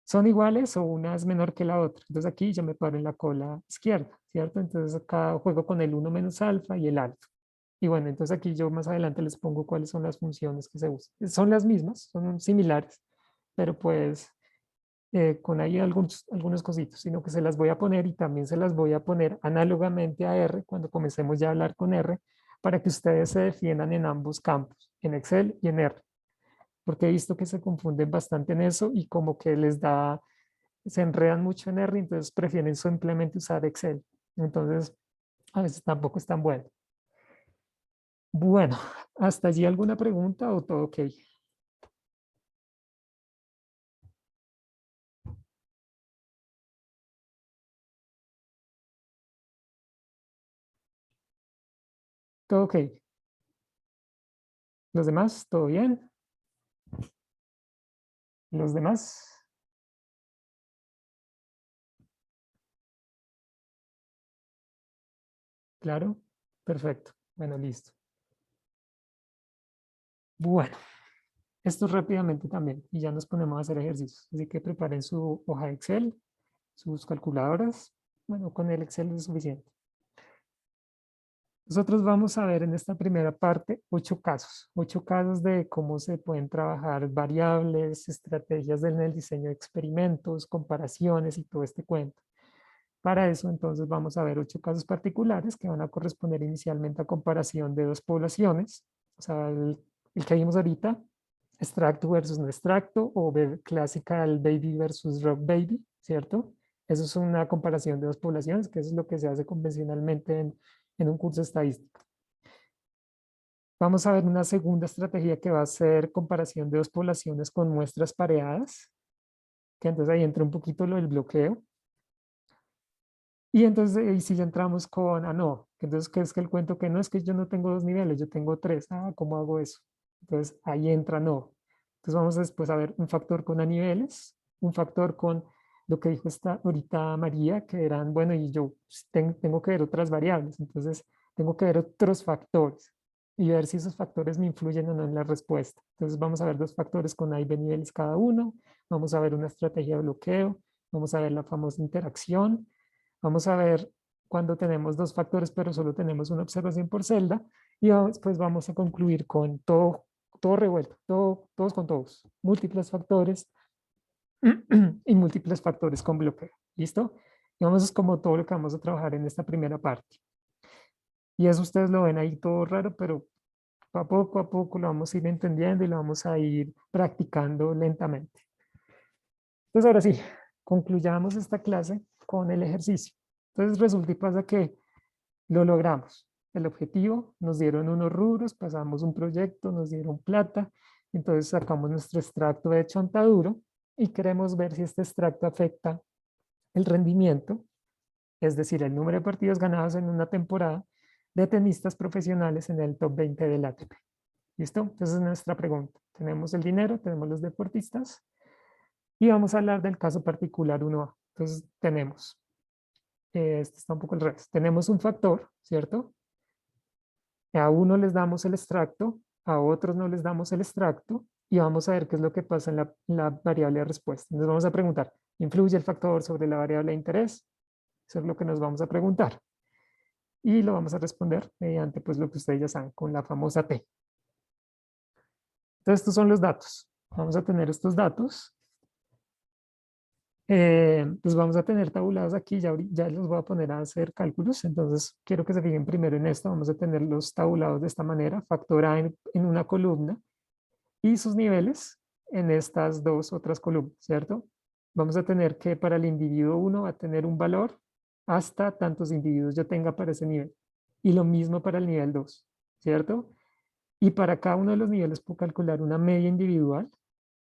Son iguales o una es menor que la otra. Entonces aquí yo me paro en la cola izquierda, ¿cierto? Entonces acá juego con el 1 menos alfa y el alfa. Y bueno, entonces aquí yo más adelante les pongo cuáles son las funciones que se usan. Son las mismas, son similares, pero pues con ahí algunos cositos, sino que se las voy a poner y también se las voy a poner análogamente a R cuando comencemos ya a hablar con R para que ustedes se defiendan en ambos campos, en Excel y en R, porque he visto que se confunden bastante en eso y como que se enredan mucho en R, entonces prefieren simplemente usar Excel. Entonces, a veces tampoco es tan bueno. Bueno, ¿hasta allí alguna pregunta o todo ok? ¿Todo ok? ¿Los demás? ¿Todo bien? ¿Los demás? ¿Claro? Perfecto. Bueno, listo. Bueno, esto rápidamente también y ya nos ponemos a hacer ejercicios. Así que preparen su hoja de Excel, sus calculadoras. Bueno, con el Excel es suficiente. Nosotros vamos a ver en esta primera parte 8 casos. 8 casos de cómo se pueden trabajar variables, estrategias en el diseño de experimentos, comparaciones y todo este cuento. Para eso, entonces, vamos a ver 8 casos particulares que van a corresponder inicialmente a comparación de dos poblaciones. O sea, el que vimos ahorita, extracto versus no extracto, o classical baby versus rock baby, ¿cierto? Eso es una comparación de dos poblaciones, que eso es lo que se hace convencionalmente en un curso estadístico. Vamos a ver una segunda estrategia que va a ser comparación de dos poblaciones con muestras pareadas, que entonces ahí entra un poquito lo del bloqueo. Y entonces ahí sí ya entramos con, no, que entonces que es que el cuento que no es que yo no tengo 2 niveles, yo tengo 3, ¿cómo hago eso? Entonces ahí entra no. Entonces vamos después a ver un factor con a niveles, un factor con lo que dijo ahorita María, que eran, bueno, y yo tengo que ver otras variables, entonces tengo que ver otros factores y ver si esos factores me influyen o no en la respuesta. Entonces vamos a ver dos factores con A y B niveles cada uno, vamos a ver una estrategia de bloqueo, vamos a ver la famosa interacción. Vamos a ver cuando tenemos dos factores, pero solo tenemos una observación por celda. Y después vamos a concluir con todo revuelto, todos con todos. Múltiples factores y múltiples factores con bloqueo. ¿Listo? Y vamos, es como todo lo que vamos a trabajar en esta primera parte. Y eso ustedes lo ven ahí todo raro, pero a poco lo vamos a ir entendiendo y lo vamos a ir practicando lentamente. Entonces, ahora sí, concluyamos esta clase con el ejercicio. Entonces, resulta y pasa que lo logramos. El objetivo, nos dieron unos rubros, pasamos un proyecto, nos dieron plata, entonces sacamos nuestro extracto de chontaduro y queremos ver si este extracto afecta el rendimiento, es decir, el número de partidos ganados en una temporada de tenistas profesionales en el top 20 del ATP. ¿Listo? Entonces es nuestra pregunta. Tenemos el dinero, tenemos los deportistas y vamos a hablar del caso particular 1A. Entonces tenemos, este está un poco al revés, tenemos un factor, ¿cierto? A uno les damos el extracto, a otros no les damos el extracto y vamos a ver qué es lo que pasa en la variable de respuesta. Entonces vamos a preguntar, ¿Influye el factor sobre la variable de interés? Eso es lo que nos vamos a preguntar. Y lo vamos a responder mediante pues, lo que ustedes ya saben, con la famosa T. Entonces, estos son los datos. Vamos a tener estos datos. Los vamos a tener tabulados aquí. Ya los voy a poner a hacer cálculos. Entonces, quiero que se fijen primero en esto. Vamos a tenerlos tabulados de esta manera. Factor A en una columna y sus niveles en estas dos otras columnas, ¿cierto? Vamos a tener que para el individuo 1 va a tener un valor hasta tantos individuos yo tenga para ese nivel. Y lo mismo para el nivel 2, ¿cierto? Y para cada uno de los niveles puedo calcular una media individual,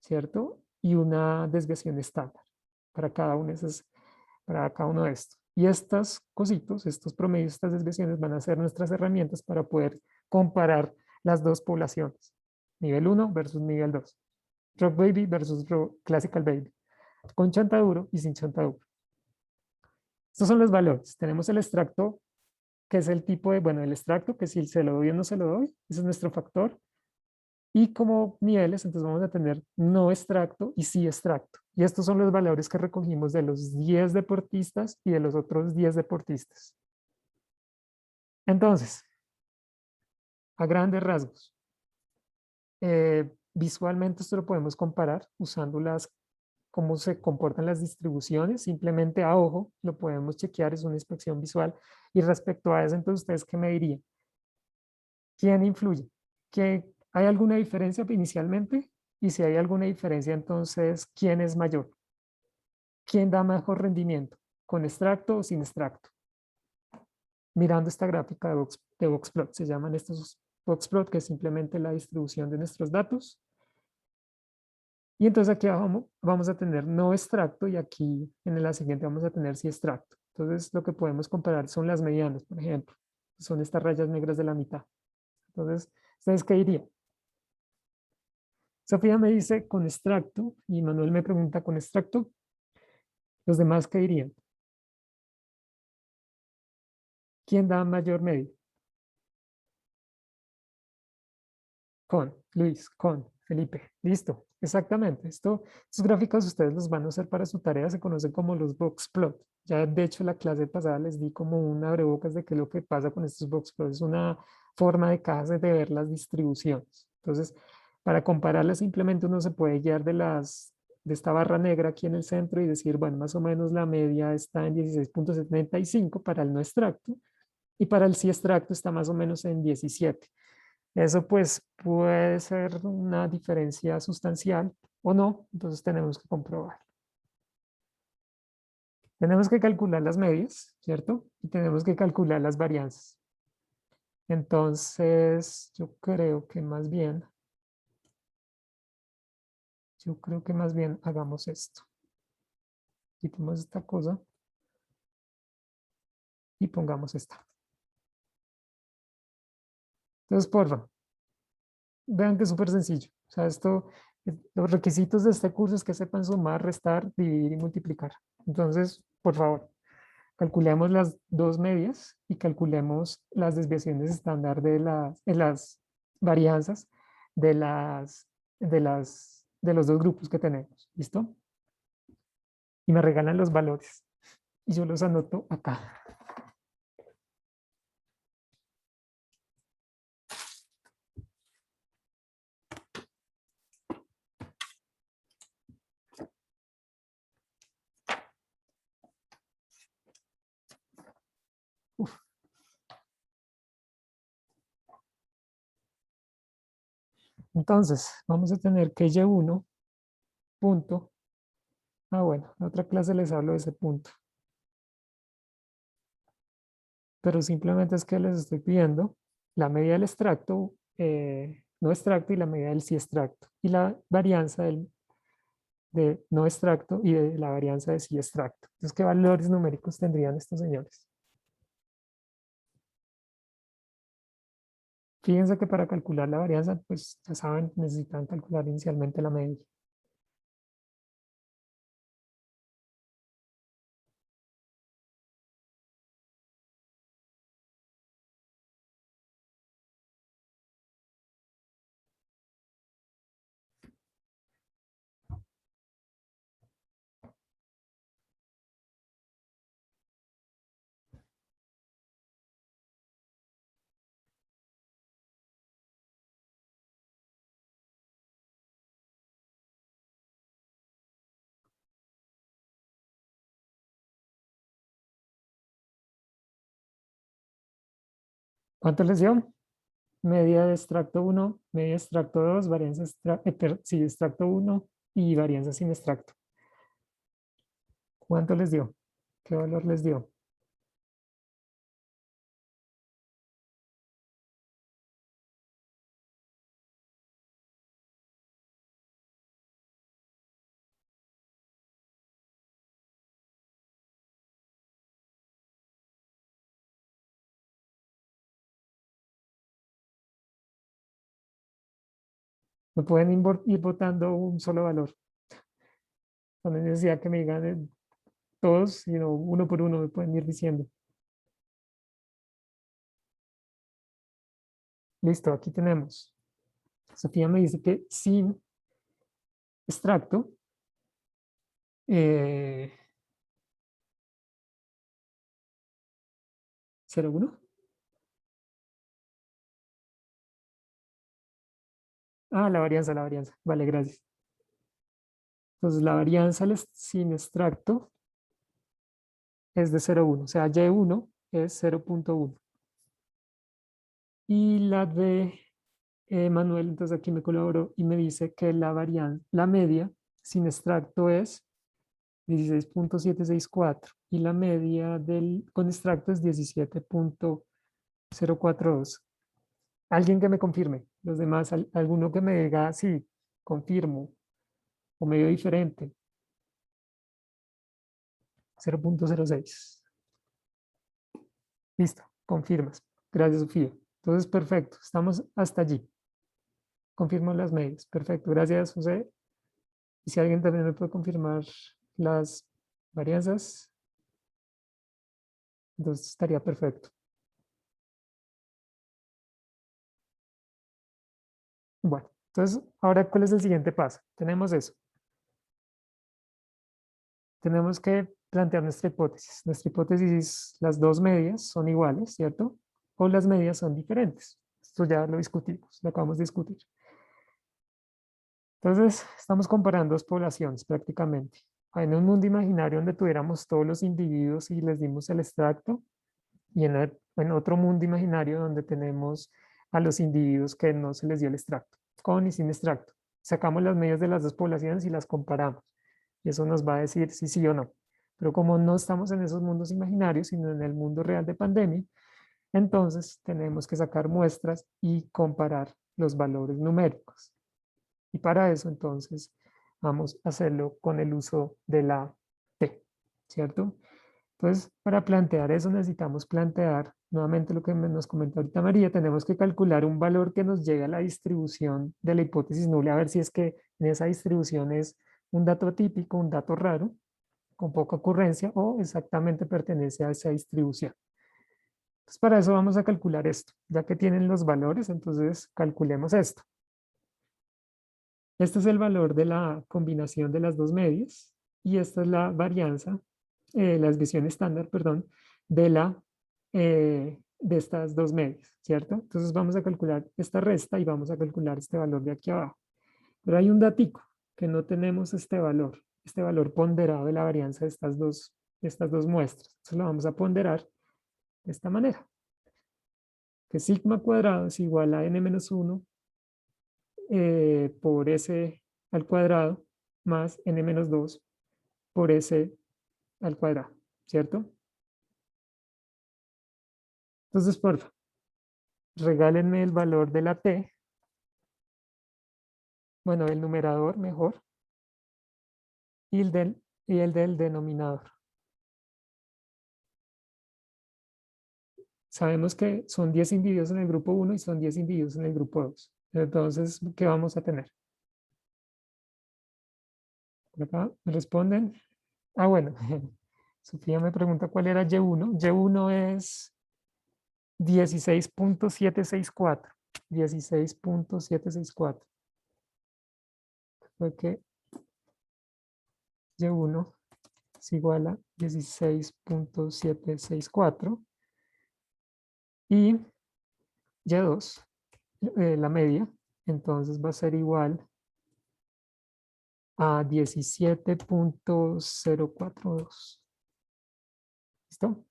¿cierto? Y una desviación estándar para cada uno de esos, para cada uno de estos. Y estos cositos, estos promedios, estas desviaciones van a ser nuestras herramientas para poder comparar las dos poblaciones. Nivel 1 versus nivel 2. Rock Baby versus Classical Baby. Con chontaduro y sin chontaduro. Estos son los valores. Tenemos el extracto, que es el tipo de, bueno, el extracto, que si se lo doy o no se lo doy, ese es nuestro factor. Y como niveles, entonces vamos a tener no extracto y sí extracto. Y estos son los valores que recogimos de los 10 deportistas y de los otros 10 deportistas. Entonces, a grandes rasgos, visualmente esto lo podemos comparar usando cómo se comportan las distribuciones, simplemente a ojo lo podemos chequear, es una inspección visual. Y respecto a eso, entonces, ¿ustedes qué me dirían? ¿Quién influye? ¿Hay alguna diferencia inicialmente? Y si hay alguna diferencia, entonces, ¿quién es mayor? ¿Quién da mejor rendimiento? ¿Con extracto o sin extracto? Mirando esta gráfica de Boxplot, se llaman estos Boxplot, que es simplemente la distribución de nuestros datos. Y entonces aquí abajo vamos a tener no extracto y aquí en la siguiente vamos a tener sí extracto. Entonces lo que podemos comparar son las medianas, por ejemplo. Son estas rayas negras de la mitad. Entonces, ¿ustedes qué dirían? Sofía me dice con extracto y Manuel me pregunta con extracto. ¿Los demás qué dirían? ¿Quién da mayor medio? Con Luis, con Felipe. Listo, exactamente. Estos gráficos ustedes los van a usar para su tarea, se conocen como los box plot. Ya de hecho la clase pasada les di como un abrebocas de qué es lo que pasa con estos box plot. Es una forma de cajas de ver las distribuciones. Entonces, para compararlas simplemente uno se puede guiar de esta barra negra aquí en el centro y decir, bueno, más o menos la media está en 16.75 para el no extracto y para el sí extracto está más o menos en 17. Eso pues puede ser una diferencia sustancial o no, entonces tenemos que comprobar. Tenemos que calcular las medias, ¿cierto? Y tenemos que calcular las varianzas. Entonces, yo creo que más bien hagamos esto. Quitemos esta cosa y pongamos esta. Entonces, porfa, vean que es súper sencillo. O sea, los requisitos de este curso es que sepan sumar, restar, dividir y multiplicar. Entonces, por favor, calculemos las dos medias y calculemos las desviaciones estándar de las varianzas de los dos grupos que tenemos. ¿Listo? Y me regalan los valores. Y yo los anoto acá. Uf. Entonces, vamos a tener que Y1 punto. Ah, bueno, en otra clase les hablo de ese punto. Pero simplemente es que les estoy pidiendo la medida del extracto, no extracto y la medida del sí extracto. Y la varianza de no extracto y de la varianza de sí extracto. Entonces, ¿qué valores numéricos tendrían estos señores? Fíjense que para calcular la varianza, pues ya saben, necesitan calcular inicialmente la media. ¿Cuánto les dio? Media de extracto 1, media de extracto 2, varianza sí, extracto 1 y varianza sin extracto. ¿Cuánto les dio? ¿Qué valor les dio? Me pueden ir votando un solo valor. No hay necesidad que me digan todos, sino uno por uno me pueden ir diciendo. Listo, aquí tenemos. Sofía me dice que sin extracto, 0,1. Ah, la varianza, la varianza. Vale, gracias. Entonces, la varianza sin extracto es de 0,1. O sea, Y1 es 0,1. Y la de Manuel, entonces aquí me colaboró y me dice que la media sin extracto es 16,764 y la media con extracto es 17,042. Alguien que me confirme, los demás, alguno que me diga sí, confirmo o medio diferente. 0,06. Listo, confirmas. Gracias, Sofía. Entonces, perfecto, estamos hasta allí. Confirmo las medias. Perfecto, gracias, José. Y si alguien también me puede confirmar las varianzas, entonces estaría perfecto. Bueno, entonces, ahora, ¿cuál es el siguiente paso? Tenemos eso. Tenemos que plantear nuestra hipótesis. Nuestra hipótesis, las dos medias son iguales, ¿cierto? O las medias son diferentes. Esto ya lo discutimos, lo acabamos de discutir. Entonces, estamos comparando dos poblaciones prácticamente. En un mundo imaginario donde tuviéramos todos los individuos y les dimos el extracto, y en otro mundo imaginario donde tenemos a los individuos que no se les dio el extracto, con y sin extracto. Sacamos las medias de las dos poblaciones y las comparamos. Y eso nos va a decir si sí o no. Pero como no estamos en esos mundos imaginarios, sino en el mundo real de pandemia, entonces tenemos que sacar muestras y comparar los valores numéricos. Y para eso entonces vamos a hacerlo con el uso de la T, ¿cierto? Entonces, para plantear eso necesitamos plantear nuevamente lo que nos comentó ahorita María, tenemos que calcular un valor que nos llegue a la distribución de la hipótesis nula, a ver si es que en esa distribución es un dato atípico, un dato raro, con poca ocurrencia o exactamente pertenece a esa distribución. Entonces, para eso vamos a calcular esto. Ya que tienen los valores, entonces calculemos esto. Este es el valor de la combinación de las dos medias y esta es la varianza, la desviación estándar, perdón, de estas dos medias, ¿cierto? Entonces vamos a calcular esta resta y vamos a calcular este valor de aquí abajo. Pero hay un datico que no tenemos este valor ponderado de la varianza de estas dos muestras. Entonces lo vamos a ponderar de esta manera, que sigma cuadrado es igual a n-1 por s al cuadrado más n-2 por s al cuadrado, ¿cierto? Entonces, porfa, regálenme el valor de la t, bueno, el numerador mejor, y el del denominador. Sabemos que son 10 individuos en el grupo 1 y son 10 individuos en el grupo 2. Entonces, ¿qué vamos a tener? Por acá me responden. Ah, bueno. Sofía me pregunta cuál era Y1. Y1 es 16,764. 16,764. Fue que Y1 es igual a 16,764. Y Y2, la media, entonces va a ser igual a 17,042. ¿Listo?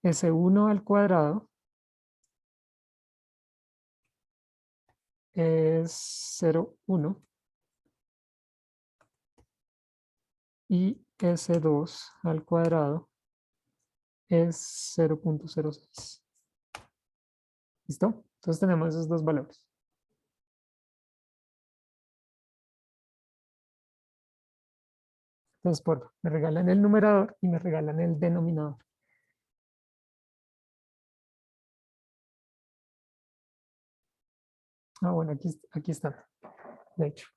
S1 al cuadrado es 0,1 y S2 al cuadrado es 0,06. ¿Listo? Entonces tenemos esos dos valores. Entonces, me regalan el numerador y me regalan el denominador. Ah, bueno, aquí están, de hecho.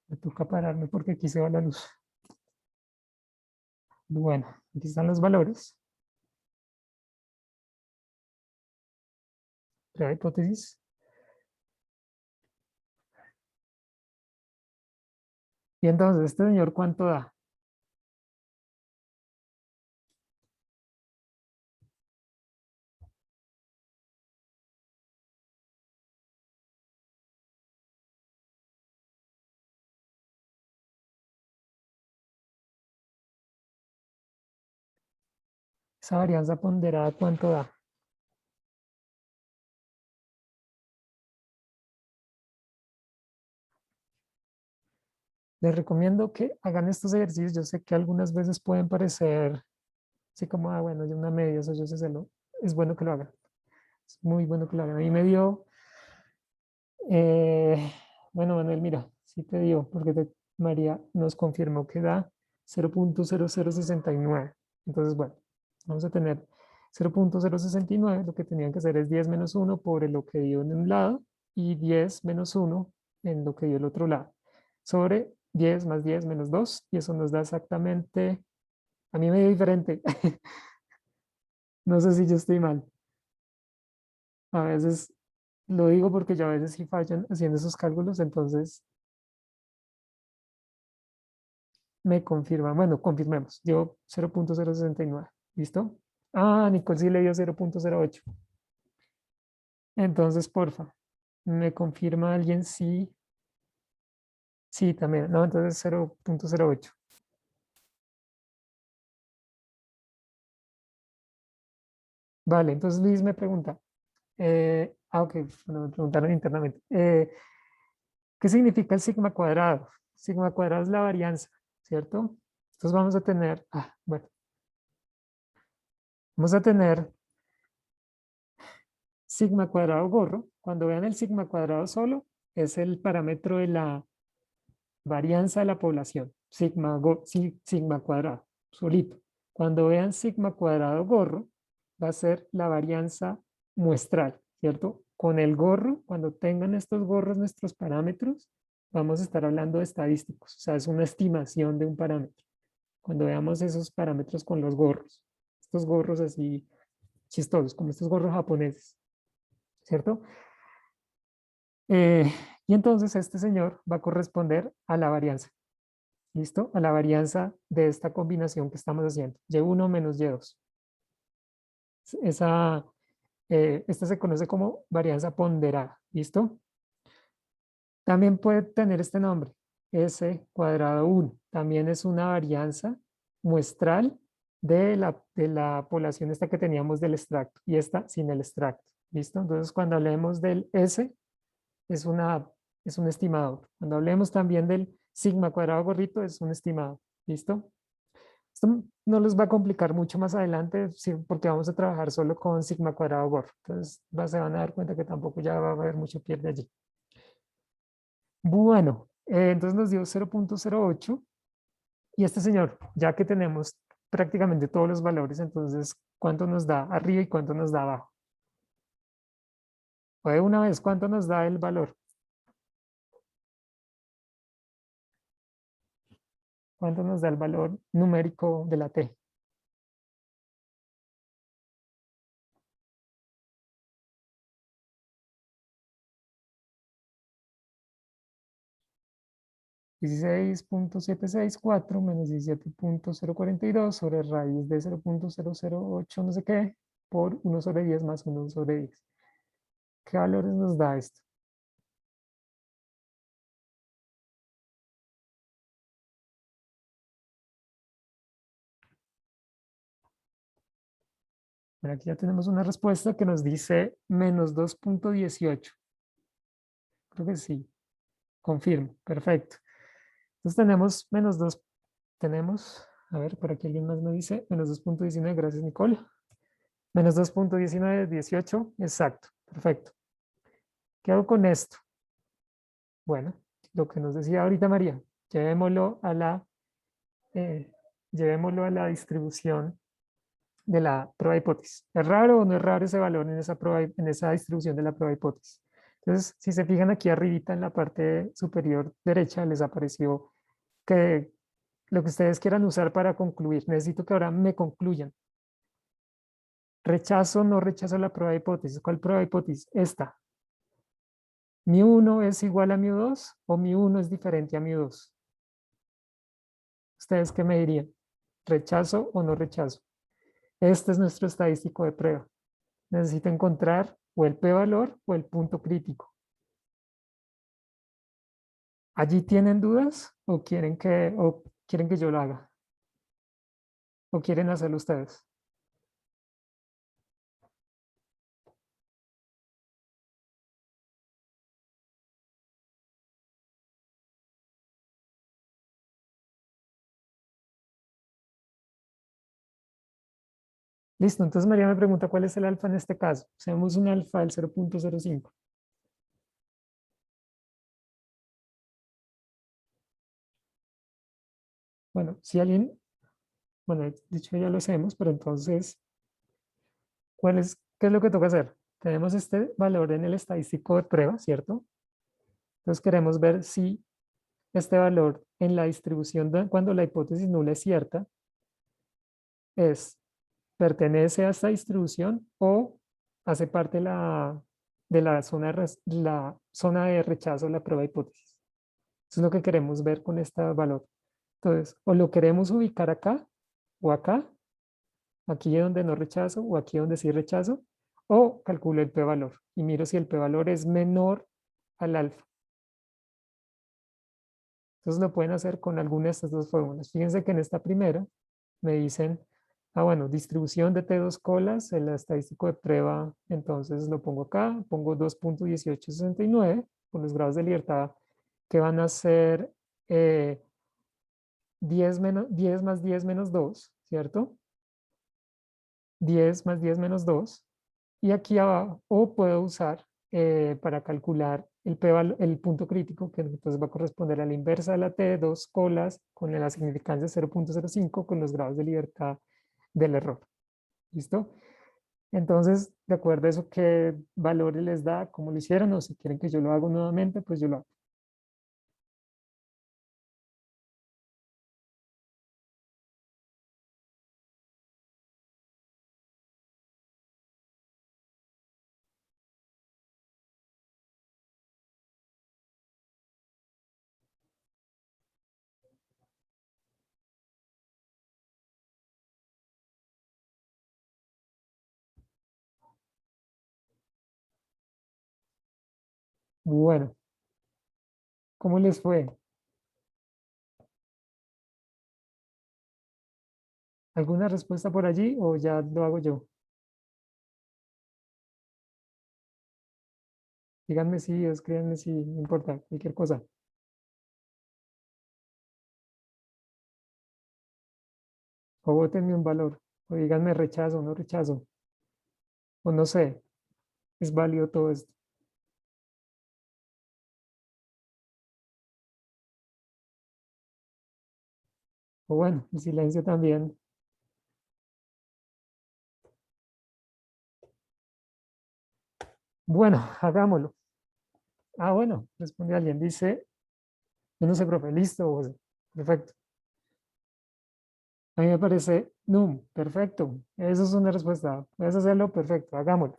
Me toca pararme porque aquí se va la luz. Bueno, aquí están los valores. La hipótesis. Y entonces, ¿este señor cuánto da? Esa varianza ponderada, ¿cuánto da? Les recomiendo que hagan estos ejercicios. Yo sé que algunas veces pueden parecer, así como, ah, bueno, yo una media, eso yo sé hacerlo. Es bueno que lo hagan. Es muy bueno que lo hagan. A mí me dio, bueno, Manuel, mira, sí te dio, porque María nos confirmó que da 0,0069. Entonces, bueno, vamos a tener 0,069. Lo que tenían que hacer es 10 menos 1 por lo que dio en un lado y 10 menos 1 en lo que dio el otro lado. Sobre 10 más 10 menos 2, y eso nos da exactamente, a mí me dio diferente. No sé si yo estoy mal. A veces lo digo porque yo a veces sí fallan haciendo esos cálculos, entonces me confirman. Bueno, confirmemos. Dio 0,069. ¿Listo? Ah, Nicole sí le dio 0,08. Entonces, porfa, ¿me confirma alguien sí? Sí, también. No, entonces 0,08. Vale, entonces Luis me pregunta. Ok, bueno, me preguntaron internamente. ¿Qué significa el sigma cuadrado? Sigma cuadrado es la varianza, ¿cierto? Entonces vamos a tener, bueno, vamos a tener sigma cuadrado gorro. Cuando vean el sigma cuadrado solo, es el parámetro de la varianza de la población. Sigma cuadrado, solito. Cuando vean sigma cuadrado gorro, va a ser la varianza muestral, ¿cierto? Con el gorro, cuando tengan estos gorros nuestros parámetros, vamos a estar hablando de estadísticos. O sea, es una estimación de un parámetro. Cuando veamos esos parámetros con los gorros. Estos gorros así chistosos, como estos gorros japoneses. ¿Cierto? Y entonces este señor va a corresponder a la varianza. ¿Listo? A la varianza de esta combinación que estamos haciendo. Y1 menos Y2. Esta se conoce como varianza ponderada. ¿Listo? También puede tener este nombre, S cuadrado 1. También es una varianza muestral de la población esta que teníamos del extracto y esta sin el extracto. ¿Listo? Entonces, cuando hablemos del S, es un estimador. Cuando hablemos también del sigma cuadrado gorrito, es un estimado. ¿Listo? Esto no les va a complicar mucho más adelante, sí, porque vamos a trabajar solo con sigma cuadrado gorro. Entonces, se van a dar cuenta que tampoco ya va a haber mucho pierde allí. Bueno, entonces nos dio 0,08 y este señor, ya que tenemos prácticamente todos los valores, entonces, ¿cuánto nos da arriba y cuánto nos da abajo? O de una vez, ¿cuánto nos da el valor? ¿Cuánto nos da el valor numérico de la T? $16.764 menos 17.042 sobre raíz de 0,008 no sé qué por 1 sobre 10 más 1 sobre 10. ¿Qué valores nos da esto? Bueno, aquí ya tenemos una respuesta que nos dice menos 2.18. Creo que sí. Confirmo. Perfecto. Entonces tenemos menos 2. Tenemos, a ver, por aquí alguien más me dice, menos 2.19. Gracias, Nicole. Menos 2.19, 18. Exacto. Perfecto. ¿Qué hago con esto? Bueno, lo que nos decía ahorita María, llevémoslo a la, eh, llevémoslo a la distribución de la prueba de hipótesis. ¿Es raro o no es raro ese valor en esa, en esa distribución de la prueba de hipótesis? Entonces, si se fijan aquí arribita en la parte superior derecha, les apareció que lo que ustedes quieran usar para concluir. Necesito que ahora me concluyan. ¿Rechazo o no rechazo la prueba de hipótesis? ¿Cuál prueba de hipótesis? Esta. ¿Mi1 es igual a mi2 o mi1 es diferente a mi2? ¿Ustedes qué me dirían? ¿Rechazo o no rechazo? Este es nuestro estadístico de prueba. Necesito encontrar o el p-valor o el punto crítico. ¿Allí tienen dudas o quieren que yo lo haga? ¿O quieren hacerlo ustedes? Listo, entonces María me pregunta cuál es el alfa en este caso. Hacemos un alfa del 0.05. Bueno, si alguien, bueno, de hecho ya lo hacemos, pero entonces, ¿qué es lo que toca hacer? Tenemos este valor en el estadístico de prueba, ¿cierto? Entonces queremos ver si este valor en la distribución cuando la hipótesis nula es cierta, pertenece a esta distribución o hace parte de la zona de rechazo de la prueba de hipótesis. Eso es lo que queremos ver con este valor. Entonces, o lo queremos ubicar acá o acá, aquí donde no rechazo o aquí donde sí rechazo, o calculo el p-valor y miro si el p-valor es menor al alfa. Entonces lo pueden hacer con alguna de estas dos fórmulas. Fíjense que en esta primera me dicen, bueno, distribución de T2 colas, el estadístico de prueba, entonces lo pongo acá, pongo 2.1869 con los grados de libertad que van a ser 10 más 10 menos 2, ¿cierto? 10 más 10 menos 2. Y aquí abajo, o puedo usar para calcular el punto crítico, que entonces va a corresponder a la inversa de la T, 2 colas con la significancia 0.05 con los grados de libertad del error. ¿Listo? Entonces, de acuerdo a eso, ¿qué valores les da? ¿Cómo lo hicieron? O si quieren que yo lo haga nuevamente, pues yo lo hago. Bueno, ¿cómo les fue? ¿Alguna respuesta por allí o ya lo hago yo? Díganme si, escríbanme si, no importa, cualquier cosa. O votenme un valor. O díganme rechazo, no rechazo. O no sé, es válido todo esto. O bueno, el silencio también. Bueno, hagámoslo. Bueno, responde alguien. Dice, yo no sé, profe, listo, José. Perfecto. A mí me parece, no, perfecto. Eso es una respuesta. Puedes hacerlo, perfecto, hagámoslo.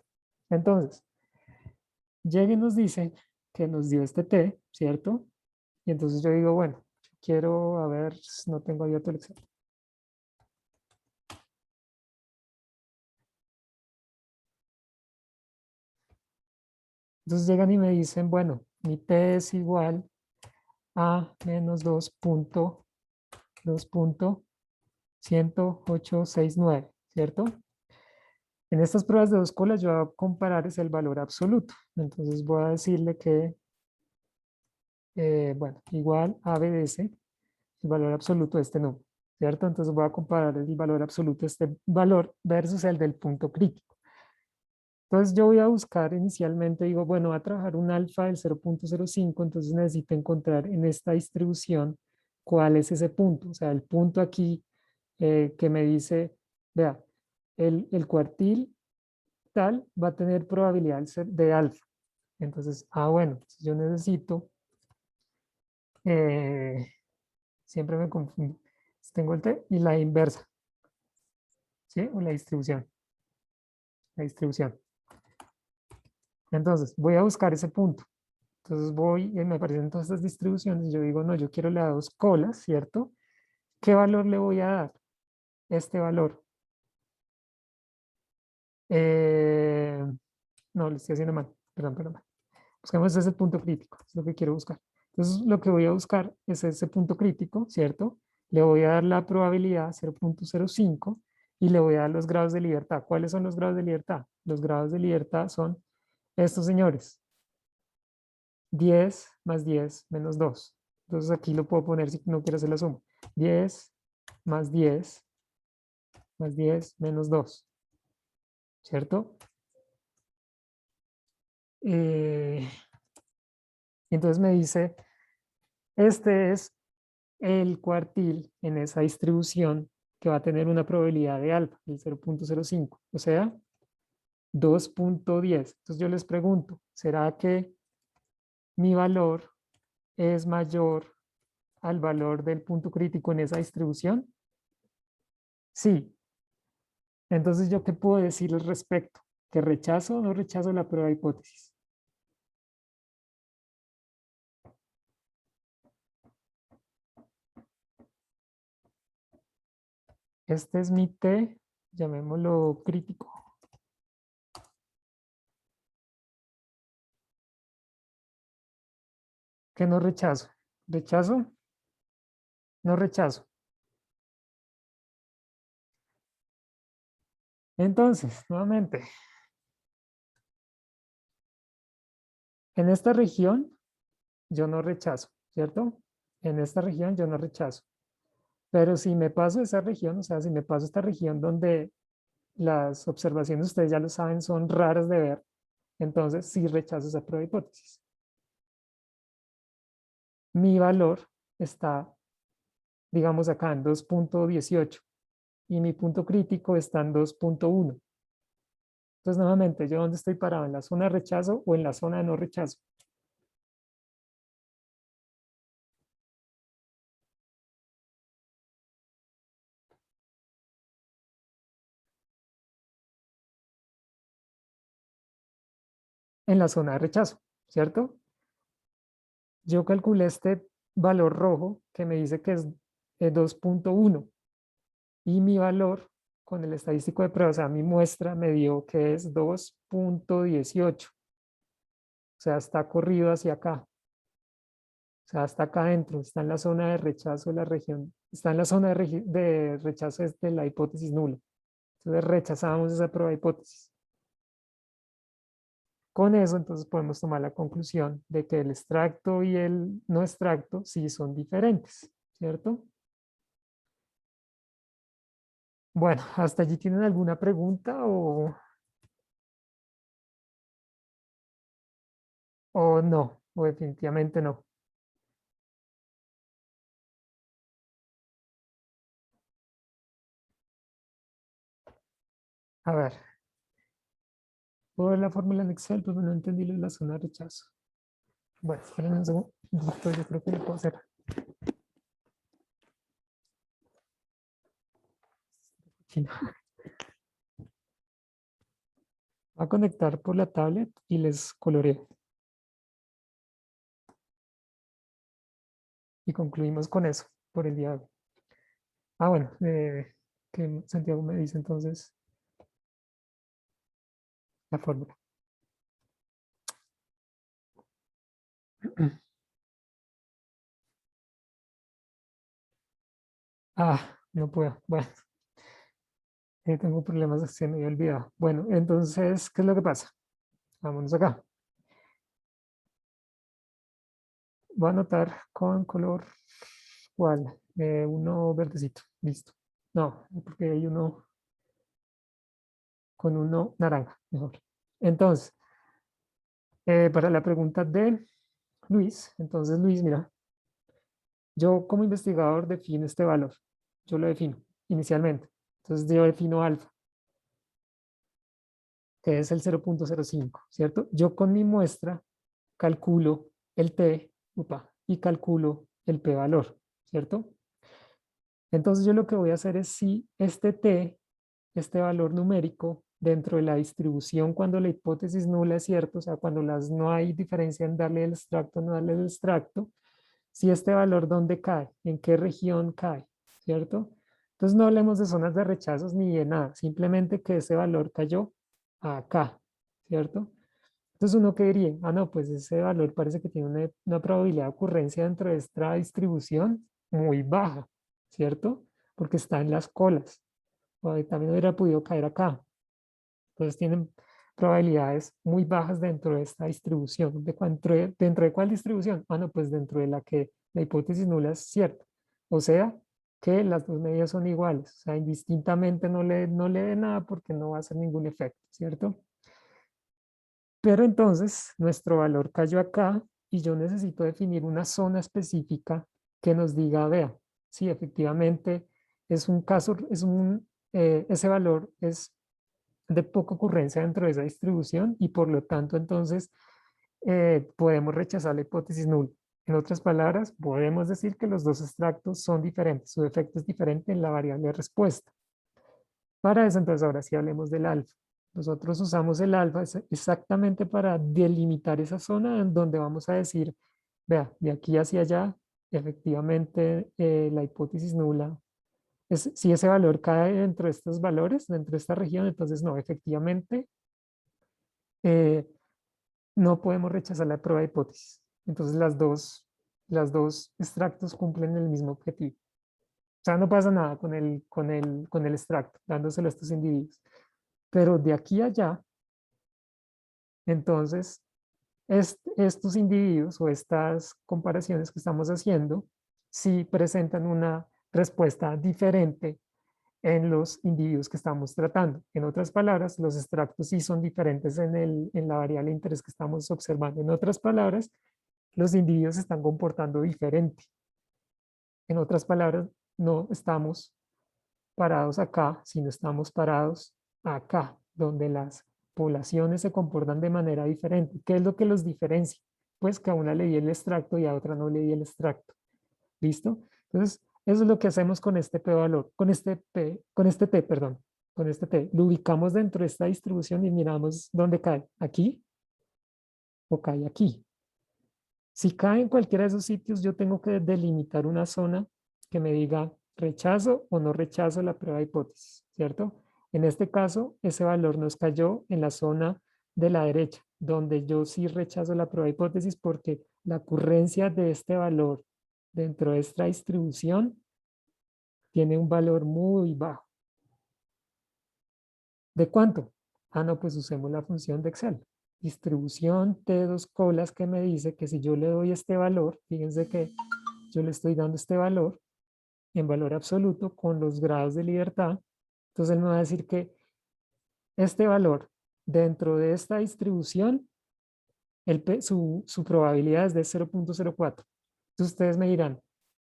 Entonces, llega y nos dice que nos dio este T, ¿cierto? Y entonces yo digo, bueno, quiero, a ver, no tengo abierto el Excel. Entonces llegan y me dicen, bueno, mi T es igual a menos 2.10869, ¿cierto? En estas pruebas de dos colas yo voy a comparar es el valor absoluto. Entonces voy a decirle que, bueno, igual a BDC, el valor absoluto de este número, ¿cierto? Entonces voy a comparar el valor absoluto de este valor versus el del punto crítico. Entonces yo voy a buscar inicialmente, digo, bueno, va a trabajar un alfa del 0.05, entonces necesito encontrar en esta distribución cuál es ese punto. O sea, el punto aquí que me dice, vea, el cuartil tal va a tener probabilidad de alfa. Entonces, bueno, yo necesito, eh, siempre me confundo, tengo el T y la inversa, ¿sí? O la distribución. La distribución. Entonces, voy a buscar ese punto. Entonces voy y me aparecen todas estas distribuciones y yo digo, no, yo quiero las dos colas, ¿cierto? ¿Qué valor le voy a dar? Este valor. Eh, no, le estoy haciendo mal. Perdón. Busquemos ese punto crítico, es lo que quiero buscar. Entonces, lo que voy a buscar es ese punto crítico, ¿cierto? Le voy a dar la probabilidad 0.05 y le voy a dar los grados de libertad. ¿Cuáles son los grados de libertad? Los grados de libertad son estos señores. 10 más 10 menos 2. Entonces aquí lo puedo poner si no quiero hacer la suma. 10 más 10 más 10 menos 2. ¿Cierto? Entonces me dice, este es el cuartil en esa distribución que va a tener una probabilidad de alfa, el 0.05, o sea, 2.10. Entonces yo les pregunto, ¿será que mi valor es mayor al valor del punto crítico en esa distribución? Sí. Entonces, ¿yo qué puedo decir al respecto? ¿Que rechazo o no rechazo la prueba de hipótesis? Este es mi T, llamémoslo crítico. ¿Que no rechazo? ¿Rechazo? No rechazo. Entonces, nuevamente, en esta región yo no rechazo, ¿cierto? En esta región yo no rechazo. Pero si me paso esa región, o sea, si me paso esta región donde las observaciones, ustedes ya lo saben, son raras de ver, entonces sí rechazo esa prueba de hipótesis. Mi valor está, digamos, acá en 2.18 y mi punto crítico está en 2.1. Entonces, nuevamente, ¿yo dónde estoy parado? ¿En la zona de rechazo o en la zona de no rechazo? En la zona de rechazo, ¿cierto? Yo calculé este valor rojo que me dice que es 2.1 y mi valor con el estadístico de prueba, o sea, mi muestra me dio que es 2.18. O sea, está corrido hacia acá. O sea, está acá adentro, está en la zona de rechazo de la región, está en la zona de rechazo de la hipótesis nula. Entonces rechazamos esa prueba de hipótesis. Con eso, entonces podemos tomar la conclusión de que el extracto y el no extracto sí son diferentes, ¿cierto? Bueno, ¿hasta allí tienen alguna pregunta o no? O definitivamente no. A ver, ¿puedo ver la fórmula en Excel? Pues no entendí lo de la zona de rechazo. Bueno, esperen un segundo, yo creo que lo puedo hacer. Chino. Voy a conectar por la tablet y les coloreo. Y concluimos con eso por el día de hoy. Bueno, que Santiago me dice entonces la fórmula. No puedo. Bueno, tengo problemas, se me había olvidado. Bueno, entonces, ¿qué es lo que pasa? Vámonos acá. Voy a anotar con color, ¿cuál? Uno verdecito, listo. No, porque hay uno con uno naranja, mejor. Entonces, para la pregunta de Luis, entonces Luis, mira, yo como investigador defino este valor. Yo lo defino inicialmente. Entonces yo defino alfa, que es el 0.05, ¿cierto? Yo con mi muestra calculo el t, y calculo el p valor, ¿cierto? Entonces yo lo que voy a hacer es si este t, este valor numérico, dentro de la distribución cuando la hipótesis nula es cierto, o sea, cuando no hay diferencia en darle el extracto o no darle el extracto, si este valor dónde cae, en qué región cae, ¿cierto? Entonces no hablemos de zonas de rechazos ni de nada, simplemente que ese valor cayó acá, ¿cierto? Entonces uno que diría, no, pues ese valor parece que tiene una probabilidad de ocurrencia dentro de esta distribución muy baja, ¿cierto? Porque está en las colas, o también hubiera podido caer acá. Entonces tienen probabilidades muy bajas dentro de esta distribución. ¿Dentro de cuál distribución? No, pues dentro de la que la hipótesis nula es cierta. O sea, que las dos medidas son iguales. O sea, indistintamente no le dé nada porque no va a hacer ningún efecto, ¿cierto? Pero entonces nuestro valor cayó acá y yo necesito definir una zona específica que nos diga, vea, sí, efectivamente es un caso, ese valor es de poca ocurrencia dentro de esa distribución y por lo tanto entonces podemos rechazar la hipótesis nula. En otras palabras, podemos decir que los dos extractos son diferentes, su efecto es diferente en la variable de respuesta. Para eso entonces ahora sí hablemos del alfa. Nosotros usamos el alfa exactamente para delimitar esa zona en donde vamos a decir, vea, de aquí hacia allá, efectivamente la hipótesis nula si ese valor cae dentro de estos valores, dentro de esta región, entonces no, efectivamente, eh, no podemos rechazar la prueba de hipótesis. Entonces las dos extractos cumplen el mismo objetivo. O sea, no pasa nada con el extracto, dándoselo a estos individuos. Pero de aquí a allá, entonces, estos individuos o estas comparaciones que estamos haciendo, sí presentan una respuesta diferente en los individuos que estamos tratando. En otras palabras, los extractos sí son diferentes en la variable de interés que estamos observando. En otras palabras, los individuos se están comportando diferente. En otras palabras, no estamos parados acá, sino estamos parados acá, donde las poblaciones se comportan de manera diferente. ¿Qué es lo que los diferencia? Pues que a una le di el extracto y a otra no le di el extracto. ¿Listo? Entonces, eso es lo que hacemos con este P valor, con este T, perdón, con este T. Lo ubicamos dentro de esta distribución y miramos dónde cae, aquí o cae aquí. Si cae en cualquiera de esos sitios, yo tengo que delimitar una zona que me diga rechazo o no rechazo la prueba de hipótesis, ¿cierto? En este caso, ese valor nos cayó en la zona de la derecha, donde yo sí rechazo la prueba de hipótesis porque la ocurrencia de este valor dentro de esta distribución tiene un valor muy bajo. ¿De cuánto? No, pues usemos la función de Excel. Distribución T2 colas que me dice que si yo le doy este valor, fíjense que yo le estoy dando este valor en valor absoluto con los grados de libertad. Entonces él me va a decir que este valor dentro de esta distribución, su probabilidad es de 0.04. Entonces ustedes me dirán,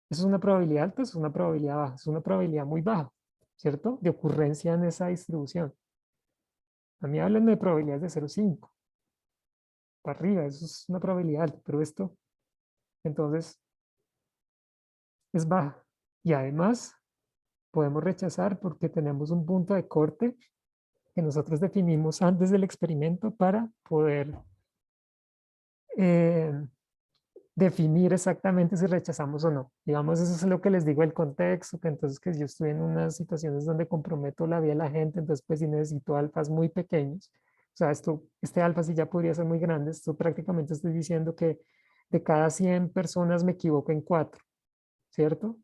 ¿eso es una probabilidad alta? ¿Es una probabilidad baja? Es una probabilidad muy baja, ¿cierto? De ocurrencia en esa distribución. A mí hablan de probabilidades de 0.5 para arriba, eso es una probabilidad alta, pero esto entonces es baja. Y además podemos rechazar porque tenemos un punto de corte que nosotros definimos antes del experimento para poder eh, definir exactamente si rechazamos o no. Digamos, eso es lo que les digo, el contexto, que entonces que yo estoy en unas situaciones donde comprometo la vida de la gente, entonces pues si necesito alfas muy pequeños, o sea, este alfa sí ya podría ser muy grande, esto prácticamente estoy diciendo que de cada 100 personas me equivoco en 4, ¿cierto?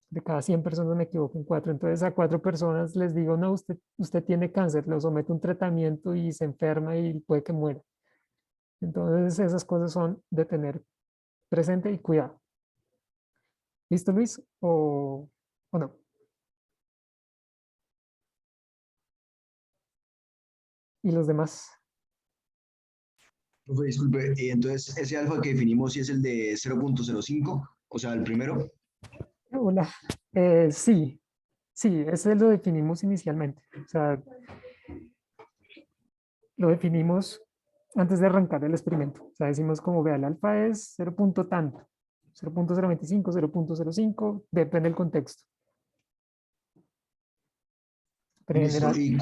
De cada 100 personas me equivoco en 4. Entonces a 4 personas les digo, no, usted tiene cáncer, lo someto a un tratamiento y se enferma y puede que muera. Entonces esas cosas son de tener presente y cuidado. ¿Listo, Luis? ¿O no? ¿Y los demás? Profe, disculpe, y entonces ese alfa que definimos sí es el de 0.05, o sea, el primero. Hola. Sí, sí, ese lo definimos inicialmente. O sea, lo definimos antes de arrancar el experimento. O sea, decimos como, vea, el alfa es 0 punto tanto, 0.025, 0.05, depende del contexto. Pero en Listo, general, y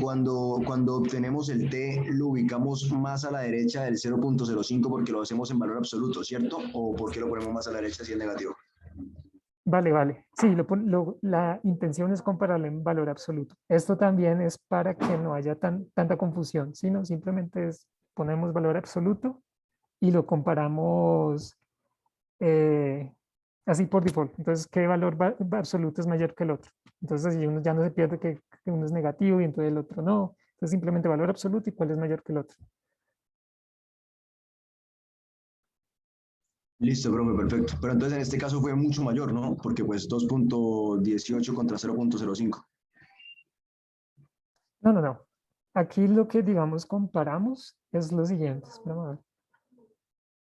cuando obtenemos el t, lo ubicamos más a la derecha del 0.05 porque lo hacemos en valor absoluto, ¿cierto? ¿O por qué lo ponemos más a la derecha si es negativo? vale, vale. Sí, la intención es compararlo en valor absoluto. Esto también es para que no haya tanta confusión, sino simplemente ponemos valor absoluto y lo comparamos eh, así por default. Entonces, ¿qué valor absoluto es mayor que el otro? Entonces, así uno ya no se pierde que uno es negativo y entonces el otro no. Entonces, simplemente valor absoluto y cuál es mayor que el otro. Listo, profe, perfecto. Pero entonces en este caso fue mucho mayor, ¿no? Porque pues 2.18 contra 0.05. No, no, no. Aquí lo que, digamos, comparamos es lo siguiente. Espérame a ver.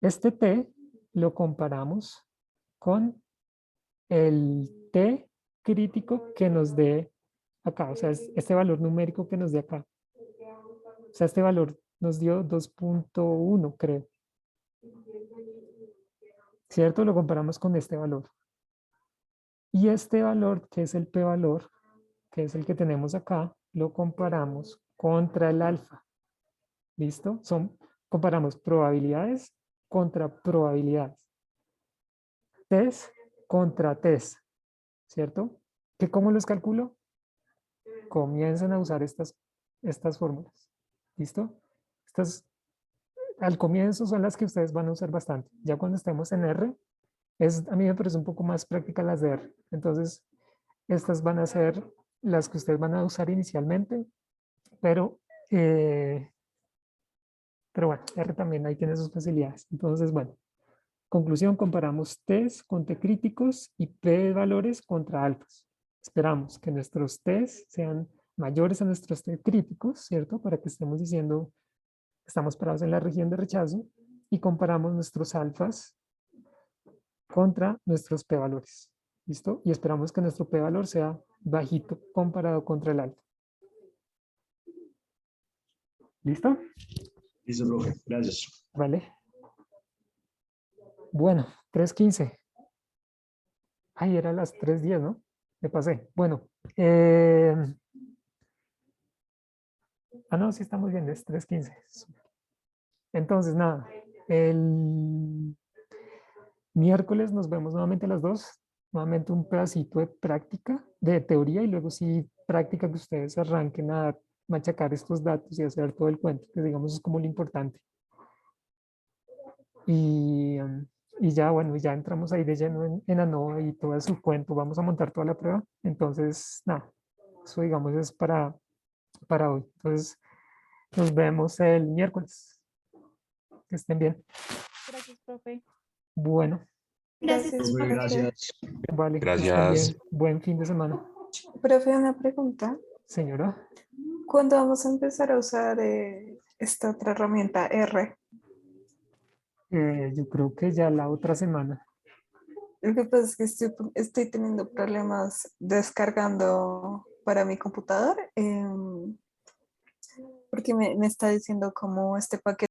Este t lo comparamos con el t crítico que nos dé acá. O sea, es este valor numérico que nos dé acá. O sea, este valor nos dio 2.1, creo. ¿Cierto? Lo comparamos con este valor. Y este valor, que es el p-valor, que es el que tenemos acá, lo comparamos contra el alfa. ¿Listo? Comparamos probabilidades contra probabilidades. Test contra test. ¿Cierto? ¿Que cómo los calculo? Comiencen a usar estas fórmulas. ¿Listo? Estas al comienzo son las que ustedes van a usar bastante. Ya cuando estemos en R, a mí me parece un poco más práctica las de R. Entonces, estas van a ser las que ustedes van a usar inicialmente, pero, eh, pero bueno, R también ahí tiene sus facilidades. Entonces, bueno, conclusión, comparamos T's con T críticos y P valores contra alfas. Esperamos que nuestros T's sean mayores a nuestros T críticos, ¿cierto? Para que estemos diciendo que estamos parados en la región de rechazo y comparamos nuestros alfas contra nuestros p-valores. ¿Listo? Y esperamos que nuestro p-valor sea bajito comparado contra el alfa. ¿Listo? Listo, profe, gracias. Vale. Bueno, 3:15. Ay, era las 3:10, ¿no? Me pasé. Bueno. No, sí estamos bien, es 3:15. Entonces, nada. El miércoles nos vemos nuevamente a las 2. Nuevamente un pedacito de práctica, de teoría, y luego sí práctica que ustedes arranquen a machacar estos datos y hacer todo el cuento, que digamos es como lo importante. Y ya, bueno, ya entramos ahí de lleno en ANOVA y todo su cuento. Vamos a montar toda la prueba. Entonces, nada, eso digamos es para hoy. Entonces, nos vemos el miércoles. Que estén bien. Gracias, profe. Bueno, Gracias, Profe, profe. gracias. vale, que estén Gracias. bien. Buen fin de semana. Profe, una pregunta. Señora. ¿Cuándo vamos a empezar a usar esta otra herramienta R? Yo creo que ya la otra semana. Lo que pasa es que estoy teniendo problemas descargando para mi computador porque me está diciendo como este paquete